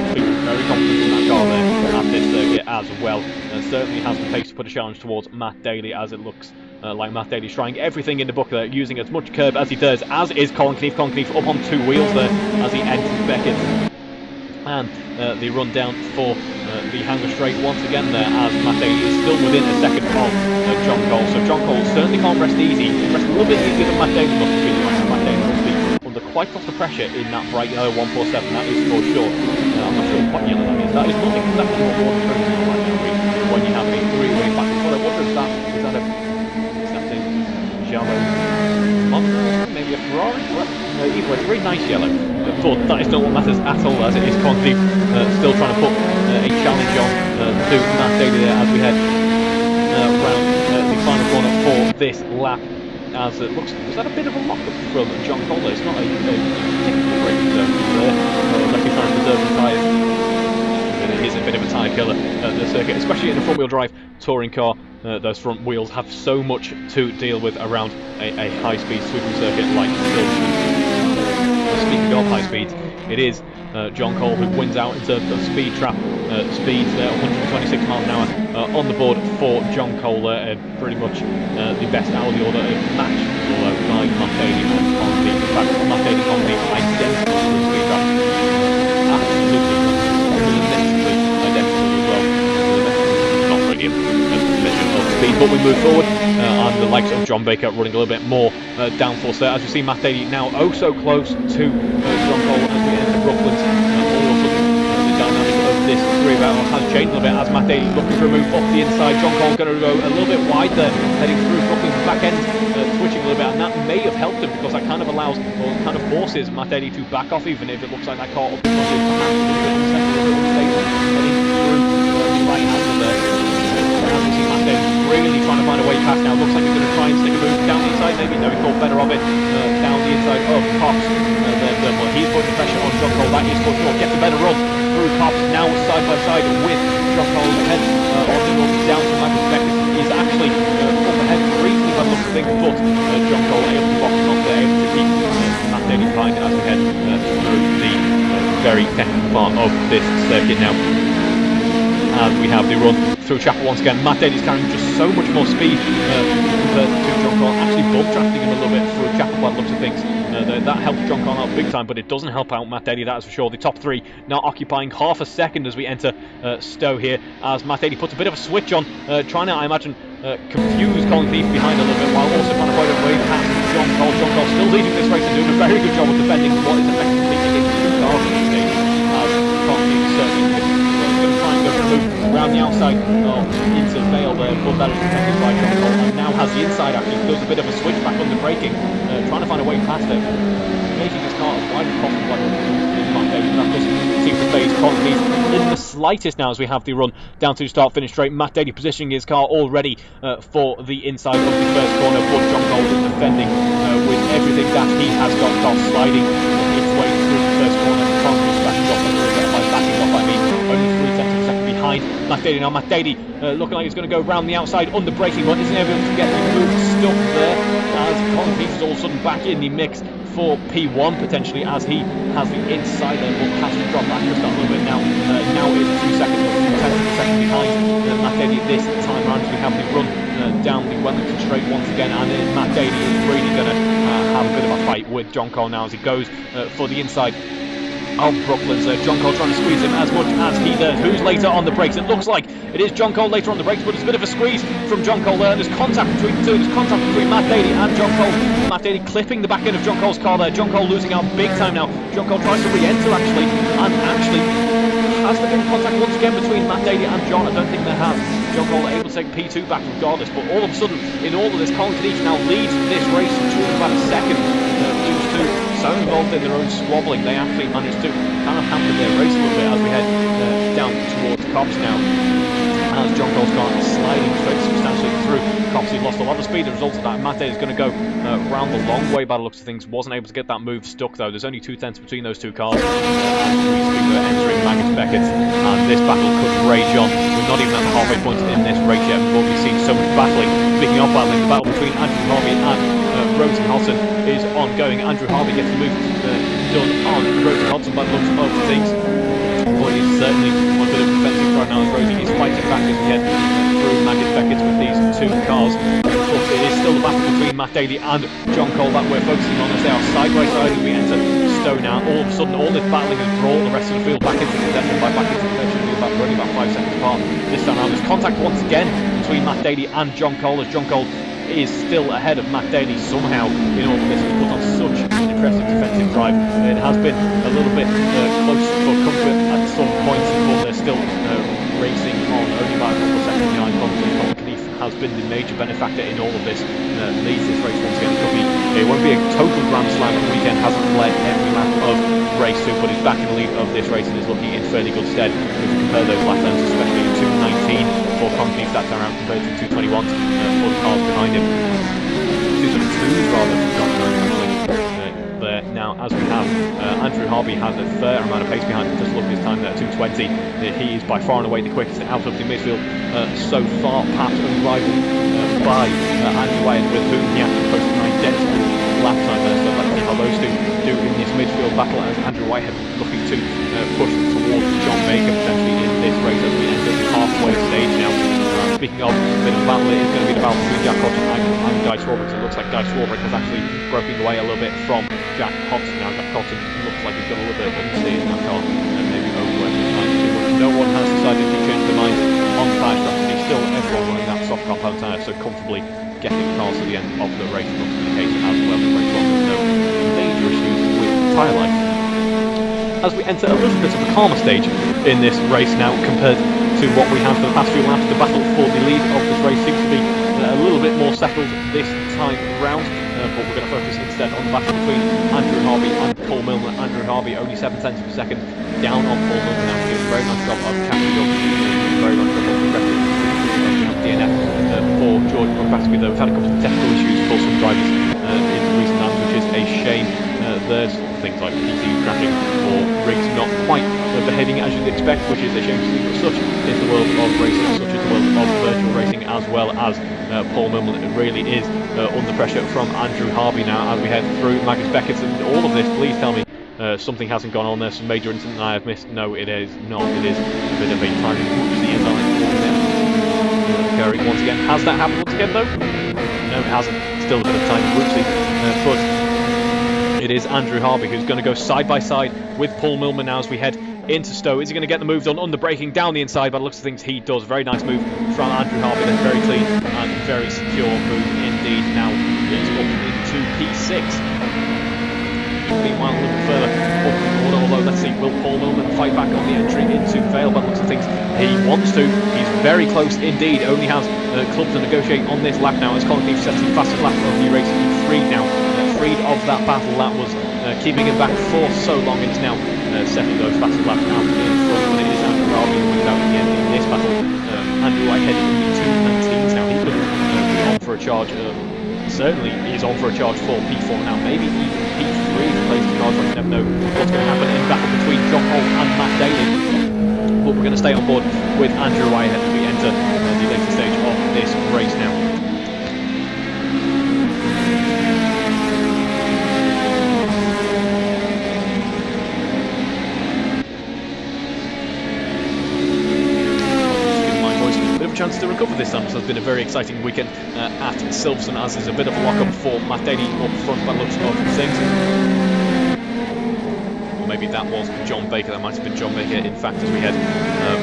Very confident in that car there at this circuit as well. Certainly has the pace to put a challenge towards Matt Daly, as it looks like Matt Daly's trying everything in the book there, using as much curb as he does, as is Colin Keneath. Colin Keneath up on 2 wheels there as he enters Beckett. And the run down for the hanger straight once again there, as Matt Daly is still within a second of John Cole. So John Cole certainly can't rest easy. He rests a little bit easier than Matt Daly must be feeling right now. Matt Daly must be under quite a lot of pressure in that bright yellow 147, that is for sure. I'm not sure what yellow that is. That is not exactly what water trophy is like when you have a 3-way back. But I wonder if that is that a yellow Monza, maybe a Ferrari? Either way, it's a very nice yellow. But that is not what matters at all, as it is Colin Keneath still trying to put a challenge on to Matt Daly there as we head round the final corner for this lap. As it looks, was that a bit of a lock-up from John Cole? It's not a typical braking zone there, unless he's trying to preserve the tyres. It is a bit of a tyre killer at the circuit, especially in a front-wheel drive touring car. Those front wheels have so much to deal with around a high-speed sweeping circuit like Thruxton. Speaking of high speeds, it is John Cole who wins out in terms of speed trap speeds there, 126 miles an hour on the board for John Cole there, pretty much the best out of the order of match, although by Matt Daly and Colin Keneath. In fact, Matt Daly and Colin Keneath identical to the speed trap, absolutely identical as well. Not really a measure of speed, but we move forward, and the likes of John Baker running a little bit more downforce there, as we see Matt Daly now oh so close to John Cole as we enter Brooklyn. All of a sudden, the dynamic of this 3 battle has changed a little bit as Matt Daly looking for a move off the inside. John Cole's going to go a little bit wide there, heading through Brooklyn's back end, switching a little bit, and that may have helped him, because that kind of allows, or kind of forces Matt Daly to back off, even if it looks like that car up the front is perhaps a little bit unsettled, a little stable, heading through the right hander there. As we see Matt Daly really trying to find a way past now. Looks like he's going to try and stick a move down the inside, maybe. No, he thought better of it down the inside of Cops. But he's putting pressure on John Cole, that is for sure. Gets a better run through Cops, now side by side with John Cole ahead on the run down to Michael Beckett. He's actually up ahead briefly by the looks of things, but John Cole able to box him off there, able to keep Matt Daly behind as we head through the very technical part of this circuit now. As we have the run through Chapel once again. Matt Daly's carrying just so much more speed compared to John Cole, actually bump drafting him a little bit through Chapel by the looks of things. That helps John Cole out big time, but it doesn't help out Matt Daly, that is for sure. The top 3 now occupying half a second as we enter Stowe here, as Matt Daly puts a bit of a switch on, trying to, I imagine, confuse Colin Keneath behind a little bit, while also trying to find a way past John Cole. John Cole still leading this race and doing a very good job of defending what is effectively a 2 car stage, as Colin Keneath certainly going to try and go for a move around the outside into Vale there, but that is protected by John Cole, and now has the inside actually, does a bit of a switch back under braking, trying to find a way past it, making his car as wide as possible. That doesn't seem to phase Colin Heath in the slightest now as we have the run down to start-finish straight. Matt Daly positioning his car already for the inside of the first corner, but John Cole is defending with everything that he has got. Car sliding its way through the first corner. Colin Heath backing off by me, only 3 tenths of a second behind Matt Daly. Now Matt Daly looking like he's going to go round the outside under braking, but isn't able to get the move stuck there as Colin Heath is all of a sudden back in the mix for P1 potentially, as he has the inside there, but has to drop back just a little bit now. Now is 2 seconds, 2 tenths of a second behind Matt Daly this time around. We have the run down the Wellington straight once again, and Matt Daly is really going to have a bit of a fight with John Cole now as he goes for the inside of Brooklyn's John Cole, trying to squeeze him as much as he does. Who's later on the brakes? It looks like it is John Cole later on the brakes, but it's a bit of a squeeze from John Cole there, and there's contact between the two. There's contact between Matt Daly and John Cole. Matt Daly clipping the back end of John Cole's car there. John Cole losing out big time now. John Cole tries to re-enter actually, and actually has there been contact once again between Matt Daly and John? I don't think there has. John Cole able to take P2 back regardless, but all of a sudden in all of this, Colin Heath now leads this race to about a second. These two so involved in their own squabbling, they actually managed to kind of hamper their race a little bit as we head down towards Cops now. As John Cole's car is sliding straight substantially through Cops, he's lost a lot of speed. The result of that, Matt Daly is going to go round the long way by the looks of things. Wasn't able to get that move stuck though. There's only 2 tenths between those two cars. Entering Magnus Beckett's, and this battle could rage on. We're not even at the halfway point in this race yet. We've already seen so much battling. Speaking of battling, the battle between Andrew Harvey and Rosen Hodgson is ongoing. Andrew Harvey gets the move done on Rosen Hodgson by the looks of things. But he's certainly on a bit of a defensive right now as Rosie is fighting back as we head through Magnus Beckett's with these two cars. But it is still the battle between Matt Daly and John Cole that we're focusing on as they are side by side as we enter Stowe now. All of a sudden, all this battling has brought the rest of the field back into contention. By back into contention, we're only about 5 seconds apart this time around. There's contact once again between Matt Daly and John Cole, as John Cole is still ahead of Matt Daly somehow in all of this. He's put on such an impressive defensive drive. It has been a little bit close for comfort at some points, but they're still racing on only about a couple of seconds behind. Colin Heath has been the major benefactor in all of this. Leads this race once again. It won't be a total grand slam at the weekend, hasn't led every lap of race 2, but he's back in the lead of this race and is looking in fairly good stead. If you compare those lap times, especially 2:19 for Colin Heath that time around compared to 2:21 for the cars behind him. 2:22 rather than John Cole actually. There now, as we have Andrew Harvey has a fair amount of pace behind him. Just look at his time there, 2:20. He is by far and away the quickest out of the midfield so far, perhaps only rivaled by Andrew Wyatt, with whom he actually posted an identical lap time there. So let's see how those two do in this midfield battle, as Andrew Whitehead looking to push towards John Baker potentially in this race as we enter the halfway stage now. Speaking of a bit of a battle, it is going to be the battle between Jack Hodgson and Guy Swarbrick. So it looks like Guy Swarbrick has actually broken away a little bit from Jack Hodgson now. Jack Hodgson looks like he's got a little bit of understeer in that car and maybe overworking the time too much. No one has decided to change their mind on the tyre strategy. Still everyone running that soft compound tyre, so comfortably getting cars to the end of the race. Looks to be the case as well. There's no major issues with tyre life. As we enter a little bit of a calmer stage in this race now compared to what we have for the past few laps, the battle for the lead of this race seems to be a little bit more settled this time round. But we're going to focus instead on the battle between Andrew Harvey and Paul Milner. Andrew Harvey only 7 tenths of a second down on Paul Milner now. He does a very nice job of catching up. Very nice job of progressing DNF for George McBatsby, though we've had a couple of technical issues for some drivers in recent times, which is a shame. There's things like PCs crashing or rigs not quite behaving as you'd expect, which is a shame to see, but such is the world of racing, such is the world of virtual racing, as well as Paul Milner really is under pressure from Andrew Harvey now as we head through Magnus Beckett's. And all of this, please tell me something hasn't gone on there, some major incident I have missed. No, it is not. It is a bit of a timing whoopsie as occurring once again. Has that happened once again though? No, it hasn't. Still a bit of timing whoopsie, but it is Andrew Harvey who's going to go side by side with Paul Milner now as we head into Stowe. Is he going to get the move done under braking down the inside? By the looks of things, he does. Very nice move from Andrew Harvey. That's very clean and very secure move indeed. Now he's up into P6. Meanwhile, a little further up the order, although let's see see, will Paul Millman fight back on the entry into Vale by the looks of things? He wants to. He's very close indeed. Only has clubs to negotiate on this lap now as Colin Keefe sets the fastest lap of the race. He's freed now. Freed of that battle that was keeping him back for so long. It's now setting those fastest laps out in front, but it is Andrew Harvey who wins out in the end in this battle. Andrew Whitehead in the 219s now. He could be on for a charge. Certainly is on for a charge for P4 now. Maybe even P3 if he plays the cards right. You never know what's going to happen in battle between John Holt and Matt Daly. But we're going to stay on board with Andrew Whitehead as we enter the later stage of this race now. Chance to recover this time, so it's been a very exciting weekend at Silverstone, as there's a bit of a lock-up for Matt Daly up front by the looks of things. Or maybe that was John Baker, that might have been John Baker in fact, as we head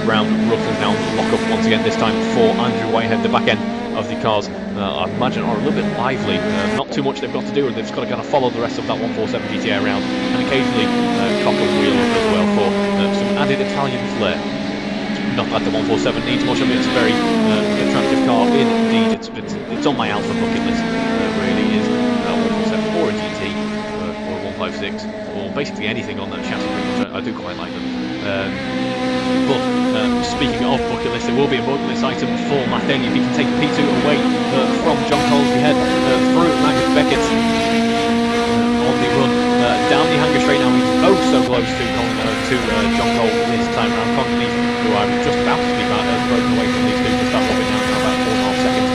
round Ruffin now. Lock-up once again, this time for Andrew Whitehead. The back end of the cars, I imagine, are a little bit lively. Not too much they've got to do, and they've just got to kind of follow the rest of that 147 GTA around, and occasionally cock a wheel up as well for some added Italian flair. Not that the 147 needs much of it. It's a very attractive car indeed. It's on my Alfa bucket list. Really is 147 or a GT or a 156 or basically anything on that chassis. I do quite like them. But speaking of bucket list, there will be a bucket list item for Matt Daly if he can take P2 away from John Cole as we head through Magnus Beckett on the run down the hanger straight now. He's oh so close to John Cole this time around. Who I'm just about to speak about, has broken away from these two just after stopping now about 4.5 seconds.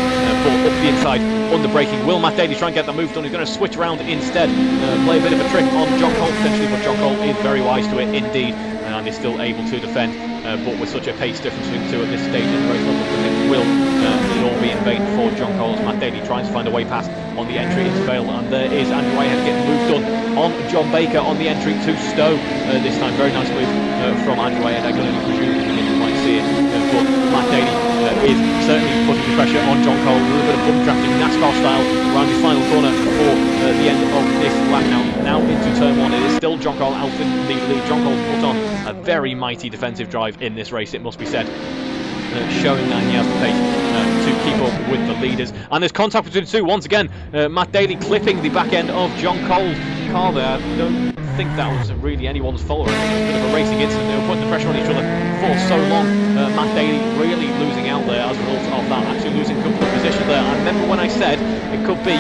But up the inside, under braking, will Matt Daly try and get that move done? He's going to switch around instead, play a bit of a trick on John Cole potentially, but John Cole is very wise to it indeed, and is still able to defend. But with such a pace difference between the two at this stage in the race, will it all be in vain for John Cole as Matt Daly tries to find a way past on the entry into Vale, and there is Andrew Whitehead getting moved done on John Baker on the entry to Stowe. This time, very nice move from Andrew Whitehead. I can only presume you didn't quite see it, but Matt Daly is certainly putting the pressure on John Cole. A little bit of bump drafting NASCAR style around his final corner for the end of this lap now into turn one. It is still John Cole out in the lead. John Cole's put on a very mighty defensive drive in this race, it must be said. Showing that he has the pace to keep up with the leaders. And there's contact between the two once again. Matt Daly clipping the back end of John Cole's car there. I don't think that was really anyone's fault. It was a bit of a racing incident. They were putting the pressure on each other for so long. Matt Daly really losing out there as a result of that, actually losing a couple of positions there. I remember when I said it could be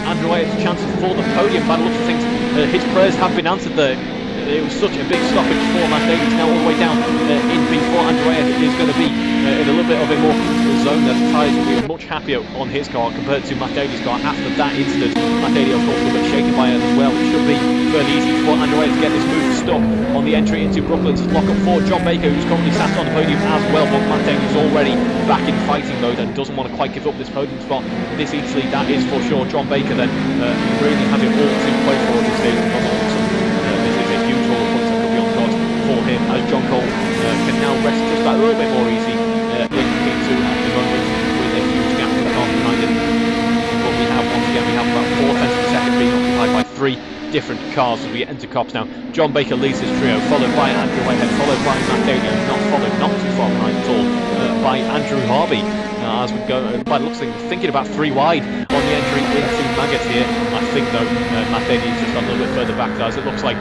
Andrew Whitehead's chances for the podium. By the looks of things, his prayers have been answered there. It was such a big stoppage for Matt Daly. He's now all the way down in P4. Andrew Whitehead is going to be in a little bit of a more comfortable zone. The tyres will be much happier on his car compared to Matt Daly's car after that incident. Matt Daly, of course, a little bit shaken by it as well. It should be fairly easy for Andrew Whitehead to get this move stuck on the entry into Brooklands. Lock up for John Baker, who's currently sat on the podium as well, but Matt Daly's already back in fighting mode and doesn't want to quite give up this podium spot this easily. That is for sure. John Baker then really has it all to play for at this stage. For him, as John Cole can now rest just a little bit more easy in P2 at the moment with a huge gap to the car behind him. But we have once again about 4 tenths of a second being occupied by 3 different cars as we get into Cops now. John Baker leads his trio, followed by Andrew Whitehead, followed by Matt Daly, not too far behind at all, by Andrew Harvey. As we go, by the looks of things, thinking about 3 wide on the entry into Maggot here. I think though Matt Daly is just a little bit further back, guys. It looks like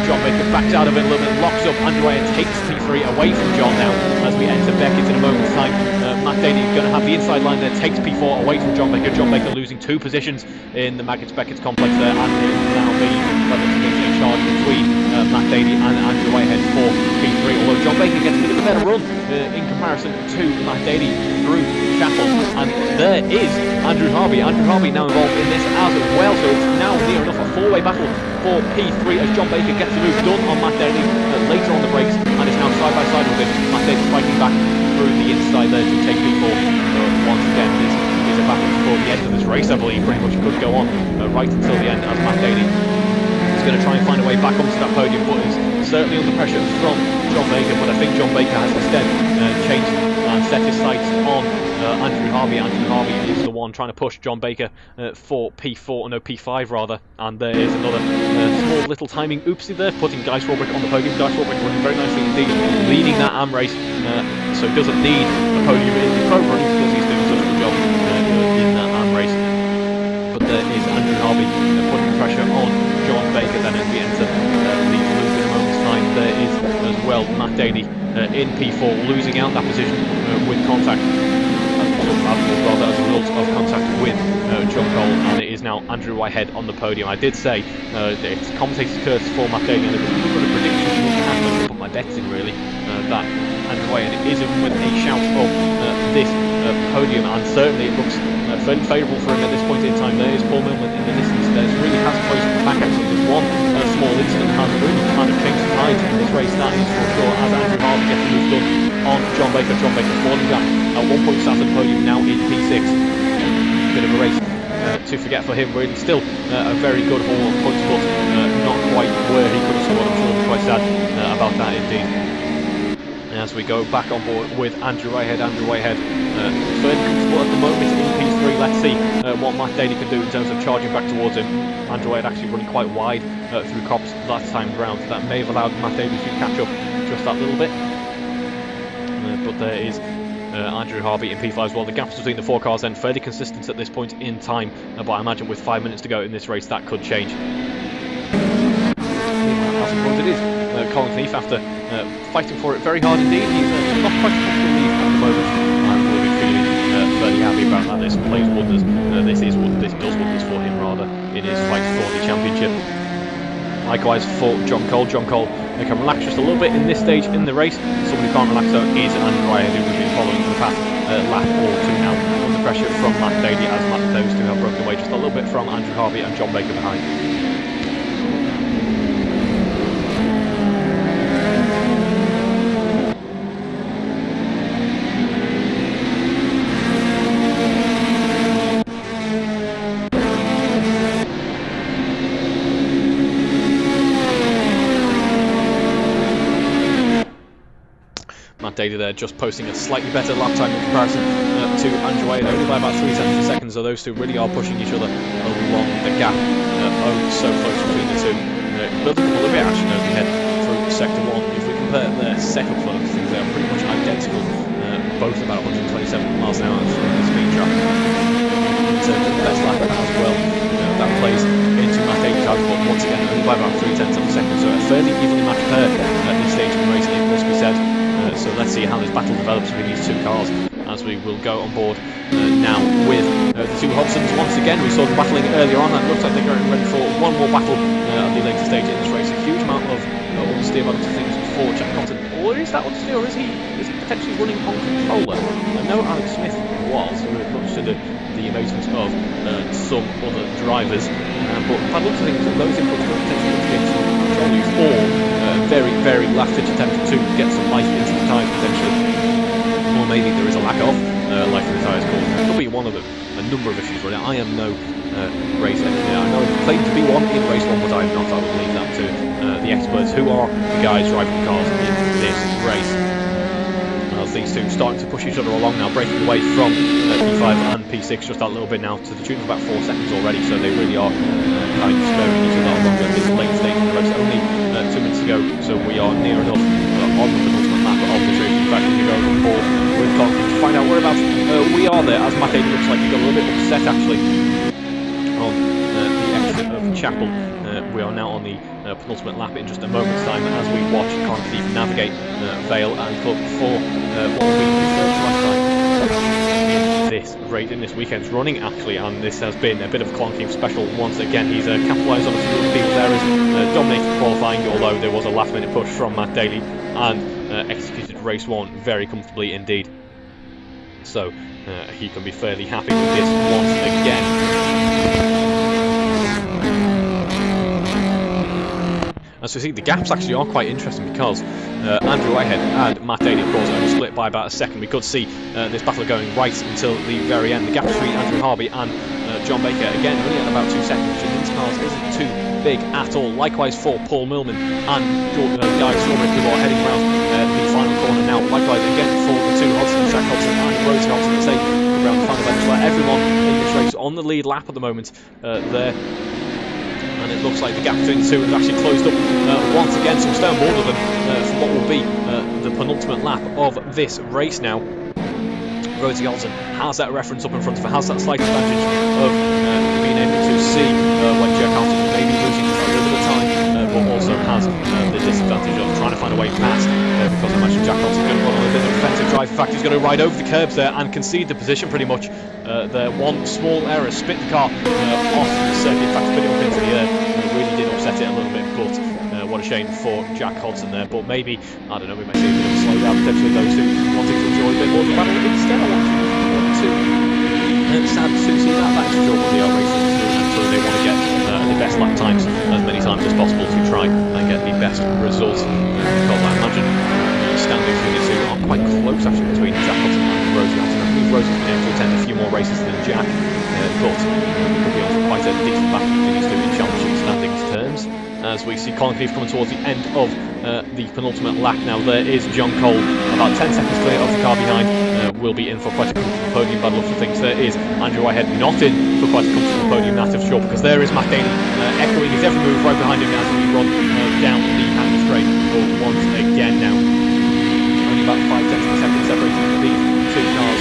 John Baker backs out of it a little bit, locks up. Andrew Whitehead takes P3 away from John now as we enter Beckett in a moment's time. Matt Daly is going to have the inside line there, takes P4 away from John Baker. John Baker losing 2 positions in the Maggots-Beckett complex there, and it will now be a charge between Matt Daly and Andrew Whitehead for P3. Although John Baker gets a bit of a better run in comparison to Matt Daly through Chapel, and there is Andrew Harvey. Andrew Harvey now involved in this as well, so it's now near enough a 4-way battle for P3 as John Baker gets the move done on Matt Daly later on the brakes, and is now side by side with him. Matt Daly fighting back through the inside there to take P4. Once again, this is a battle for the end of this race. I believe pretty much could go on right until the end as Matt Daly is going to try and find a way back onto that podium, but is certainly under pressure from John Baker. But I think John Baker has instead changed and set his sights on Andrew Harvey. Andrew Harvey is the one trying to push John Baker for P5 rather, and there is another small little timing oopsie there, putting Guy Swarbrick on the podium. Guy Swarbrick running very nicely indeed, leading that AM race, so he doesn't need a podium in the pro running because he's doing such a good job in that AM race. But there is Andrew Harvey putting pressure on John Baker then as we enter the loop in a moment's time. There is as well Matt Daly in P4 losing out that position with contact. Rather as a result of contact with John Cole, and it is now Andrew Whitehead on the podium. I did say it's commentator's curse for Matt Daly, and it was a good prediction of what happened to put my bets in really, that Andrew Whitehead is in with a shout of this podium, and certainly it looks fairly favourable for him at this point in time. There is Paul Milman in the distance. There's really has closed back actually. There's one small incident has really kind of changed the tide in this race, that is for sure, as Andrew Harvey gets the move done on John Baker. John Baker falling down at 1 point south of the podium, now in P6. Bit of a race to forget for him, really. Still a very good haul of points, but not quite where he could have scored. I'm sure he's quite sad about that indeed. As we go back on board with Andrew Whitehead. Andrew Whitehead fairly comfortable at the moment in P3. Let's see what Matt Daly can do in terms of charging back towards him. Andrew Whitehead actually running quite wide through Cops last time round. That may have allowed Matt Daly to catch up just that little bit. But there is Andrew Harvey in P5 as well. The gaps between the four cars then fairly consistent at this point in time, but I imagine with 5 minutes to go in this race that could change. As it is Colin Cleef after fighting for it very hard indeed. He's not quite a comfortable lead at the moment, and will be feeling fairly happy about that. This plays wonders. This does wonders for him rather in his fight for the championship. Likewise for John Cole. John Cole can relax just a little bit in this stage in the race. Someone who can't relax though is Andrew Whitehead, who we've been following for the past lap or two now, under pressure from Matt Daly, as those two have broken away just a little bit from Andrew Harvey and John Baker behind. Daly there just posting a slightly better lap time in comparison to Andrew Whitehead, only by about 3 tenths of a second, so those two really are pushing each other along the gap. So close between the two. Building up a little bit action as we head through sector 1. If we compare their setup for things, they are pretty much identical, both about 127 miles an hour through the speed trap. In terms of the best lap as well, that plays into Matt Daly's house, but once again only by about 3 tenths of a second, so a fairly evenly matched pair at this stage in the race, it must be said. So let's see how this battle develops between these two cars as we will go on board now with the two Hobsons once again. We saw them battling earlier on, and it looks like they're getting ready for one more battle at the later stage in this race. A huge amount of understeer by the things for Jack Cotton. Or is that understeer, or is he potentially running on controller? I know Alex Smith was, much to the amazement of some other drivers, but by the looks of things, those inputs were potentially into control use, or very, very last-ditch attempt to get some life into the tyres potentially, or maybe there is a lack of life in the tyres called. It could be one of a number of issues really. I am no race engineer. I know it's claimed to be one in race 1, but I'm not. I would leave that to the experts, who are the guys driving the cars in this race. As these two starting to push each other along now, breaking away from P5 and P6 just that little bit now, to the tune of about 4 seconds already, so they really are kind of sparing each other along at this late stage of the race. Only 2 minutes to go, so we are near enough on the penultimate lap of this race. In fact, we go on board with Colin to find out whereabouts we are there, as Matt Daly looks like he got a little bit upset actually on the exit of Chapel. We are now on the penultimate lap in just a moment's time as we watch Colin Cleef navigate Vale and Club for what will be his first last time in this weekend's running actually, and this has been a bit of a Colin Cleef special once again. He's capitalised on a few other people's errors, dominated qualifying, although there was a last minute push from Matt Daly, and executed race 1 very comfortably indeed. So he can be fairly happy with this once again. As we see, the gaps actually are quite interesting because Andrew Whitehead and Matt Daly, of course, only split by about a second. We could see this battle going right until the very end. The gap between Andrew Harvey and John Baker, again, only at about 2 seconds, which in these cars isn't too big at all. Likewise for Paul Milman and Guy Swarbrick, who are heading around the final corner now. Likewise again for the two Hodgson, Jack Hodgson and Rosie Hodgson, as they on the lead lap at the moment there. And it looks like the gap between the two has actually closed up once again, so we'll stay on board with them for what will be the penultimate lap of this race now. Rosie Olsen has that reference up in front of her, has that slight advantage of being able to see when Jack Carlton may be losing a little bit of time, but also has the disadvantage of trying to find a way past, because I imagine Jack Carlton's going to go on a bit of a defensive drive. In fact, he's going to ride over the curbs there and concede the position pretty much. There, one small error, spit the car off the circuit, in fact, spit it up into the air. Really did upset it a little bit, but what a shame for Jack Hodson there. But maybe, I don't know, we may see a bit of a slowdown potentially those who wanting to enjoy a bit more of the battle. Instead, I want to sad to see that back to what they are racing through, and so they want to get the best lap times as many times as possible to try and get the best results. Because I imagine standing between the two are quite close actually between Jack Hodson and Rosie Hodson. I believe Rosie's been able to attend a few more races than Jack, but we could be on for quite a decent battle between these two in championship standings terms. As we see Colin Cleave coming towards the end of the penultimate lap now. There is John Cole, about 10 seconds clear of the car behind, will be in for quite a comfortable podium by the looks of things. There is Andrew Whitehead not in for quite a comfortable podium, that's for sure, because there is Matt Daly echoing his every move right behind him as we run down the Hanger straight once again now. Only about 5-10 seconds separating these two cars.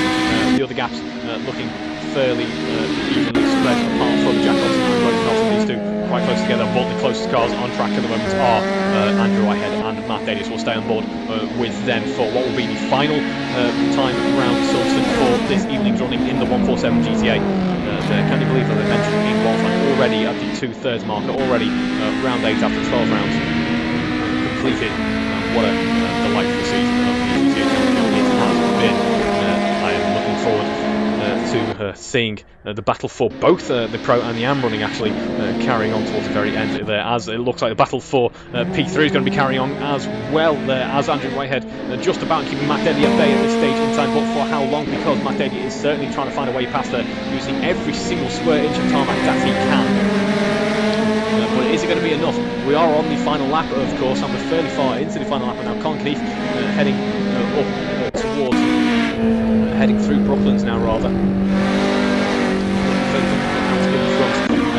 The other gaps looking fairly evenly spread apart from Jack Dawson and Rosie Nelson. These two quite close together, but the closest cars on track at the moment are Andrew Whitehead and Matt Daly. We'll stay on board with them for what will be the final time around Thruxton for this evening's running in the 147 GTA. Can you believe that they mentioned in qualifying already at the 2/3 marker, already round 8 after 12 rounds completed. What a delightful season of the GTA Championship it has been. I am looking forward to seeing the battle for both the Pro and the Am running actually carrying on towards the very end there, as it looks like the battle for P3 is going to be carrying on as well there, as Andrew Whitehead just about keeping Matt Daly at bay at this stage in time, but for how long? Because Matt Daly is certainly trying to find a way past her, using every single square inch of tarmac that he can. But is it going to be enough? We are on the final lap, of course, and we're fairly far into the final lap, and now Colin Keith heading up towards heading through Brooklands now rather.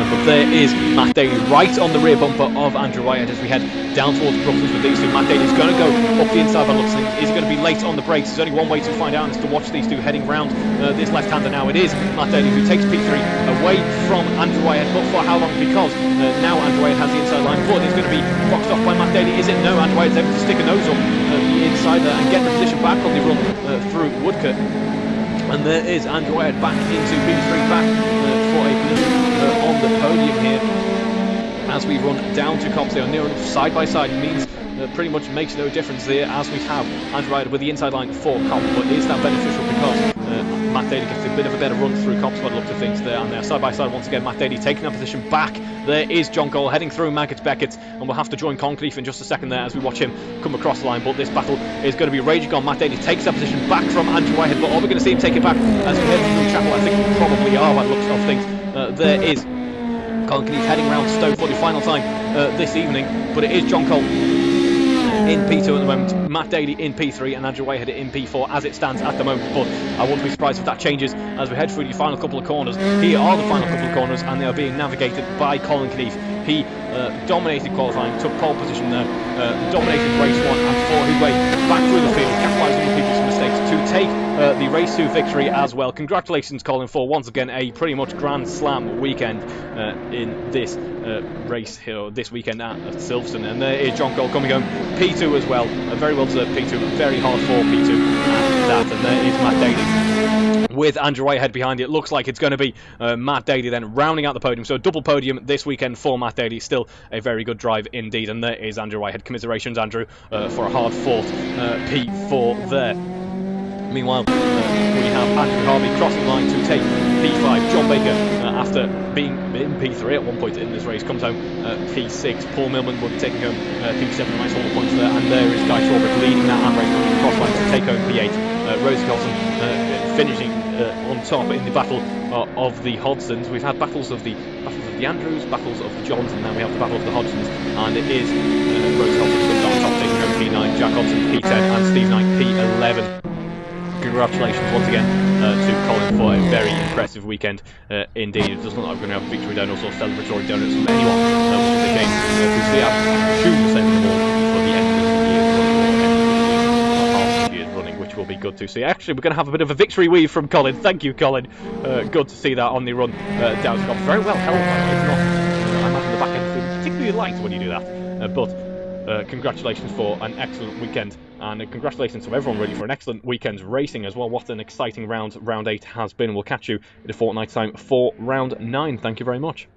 But there is Matt Daly right on the rear bumper of Andrew Whitehead as we head down towards Brooklands with these two. Matt Daly is going to go up the inside by looks of things. Is he going to be late on the brakes? There's only one way to find out, and it's to watch these two heading round this left-hander now. It is Matt Daly who takes P3 away from Andrew Whitehead, but for how long? Because now Andrew Whitehead has the inside line, but he's going to be boxed off by Matt Daly. Is it? No, Andrew Whitehead's able to stick a nose up the inside there and get the position back on the run through Woodcote. And there is Andrew Whitehead back into P3, back for a position on the podium here. As we run down to Cops, they are near enough side by side, means pretty much makes no difference there, as we have Andrew Whitehead with the inside line for Cops. But is that beneficial? Because Matt Daly gets a bit of a better run through Cops by the look of things there, and they're side by side once again. Matt Daly taking that position back. There is John Cole heading through Maggots Beckett, and we'll have to join Concliffe in just a second there as we watch him come across the line. But this battle is going to be raging on. Matt Daly takes that position back from Andrew Whitehead, but are we going to see him take it back as we head through Chapel? I think we probably are by the looks of things. There is Colin Keith heading round Stowe for the final time this evening, but it is John Cole in P2 at the moment, Matt Daly in P3 and Andrew Whitehead in P4 as it stands at the moment, but I wouldn't be surprised if that changes as we head through the final couple of corners. Here are the final couple of corners, and they are being navigated by Colin Keith. He dominated qualifying, took pole position there, dominated race 1 and fought his way back through the field, capitalising on people's mistakes to take the race 2 victory as well. Congratulations, Colin, for once again a pretty much Grand Slam weekend in this race here this weekend at Silverstone. And there is John Cole coming home P2 as well, a very well deserved P2, very hard for P2 at that. And there is Matt Daly with Andrew Whitehead behind it. Looks like it's going to be Matt Daly then rounding out the podium, so a double podium this weekend for Matt Daly. Still a very good drive indeed, and there is Andrew Whitehead. Commiserations, Andrew, for a hard fought P4 there. Meanwhile, we have Andrew Harvey crossing the line to take P5. John Baker, after being in P3 at one point in this race, comes home P6. Paul Millman will be taking home P7. Nice haul of points there. And there is Guy Strawbridge leading that and race coming across line to take home P8. Rosie Colson finishing on top in the battle of the Hodgsons. We've had battles of the Andrews, battles of the Johns, and now we have the battle of the Hodgsons. And it is Rosie Colson who's on top, taking home P9. Jack Hodgson P10 and Steve Knight P11. congratulations once again to Colin for a very impressive weekend indeed. It doesn't look like we're going to have victory donuts or celebratory donuts from anyone, which is a shame, because we have soon sent them all for the end of the year's running, which will be good to see. Actually, we're going to have a bit of a victory weave from Colin. Thank you, Colin. Good to see that on the run down Scott. Very well held, by the way. It's not, I imagine the back end feels particularly light when you do that. But congratulations for an excellent weekend, and congratulations to everyone really for an excellent weekend's racing as well. What an exciting round 8 has been. We'll catch you in a fortnight's time for round 9. Thank you very much.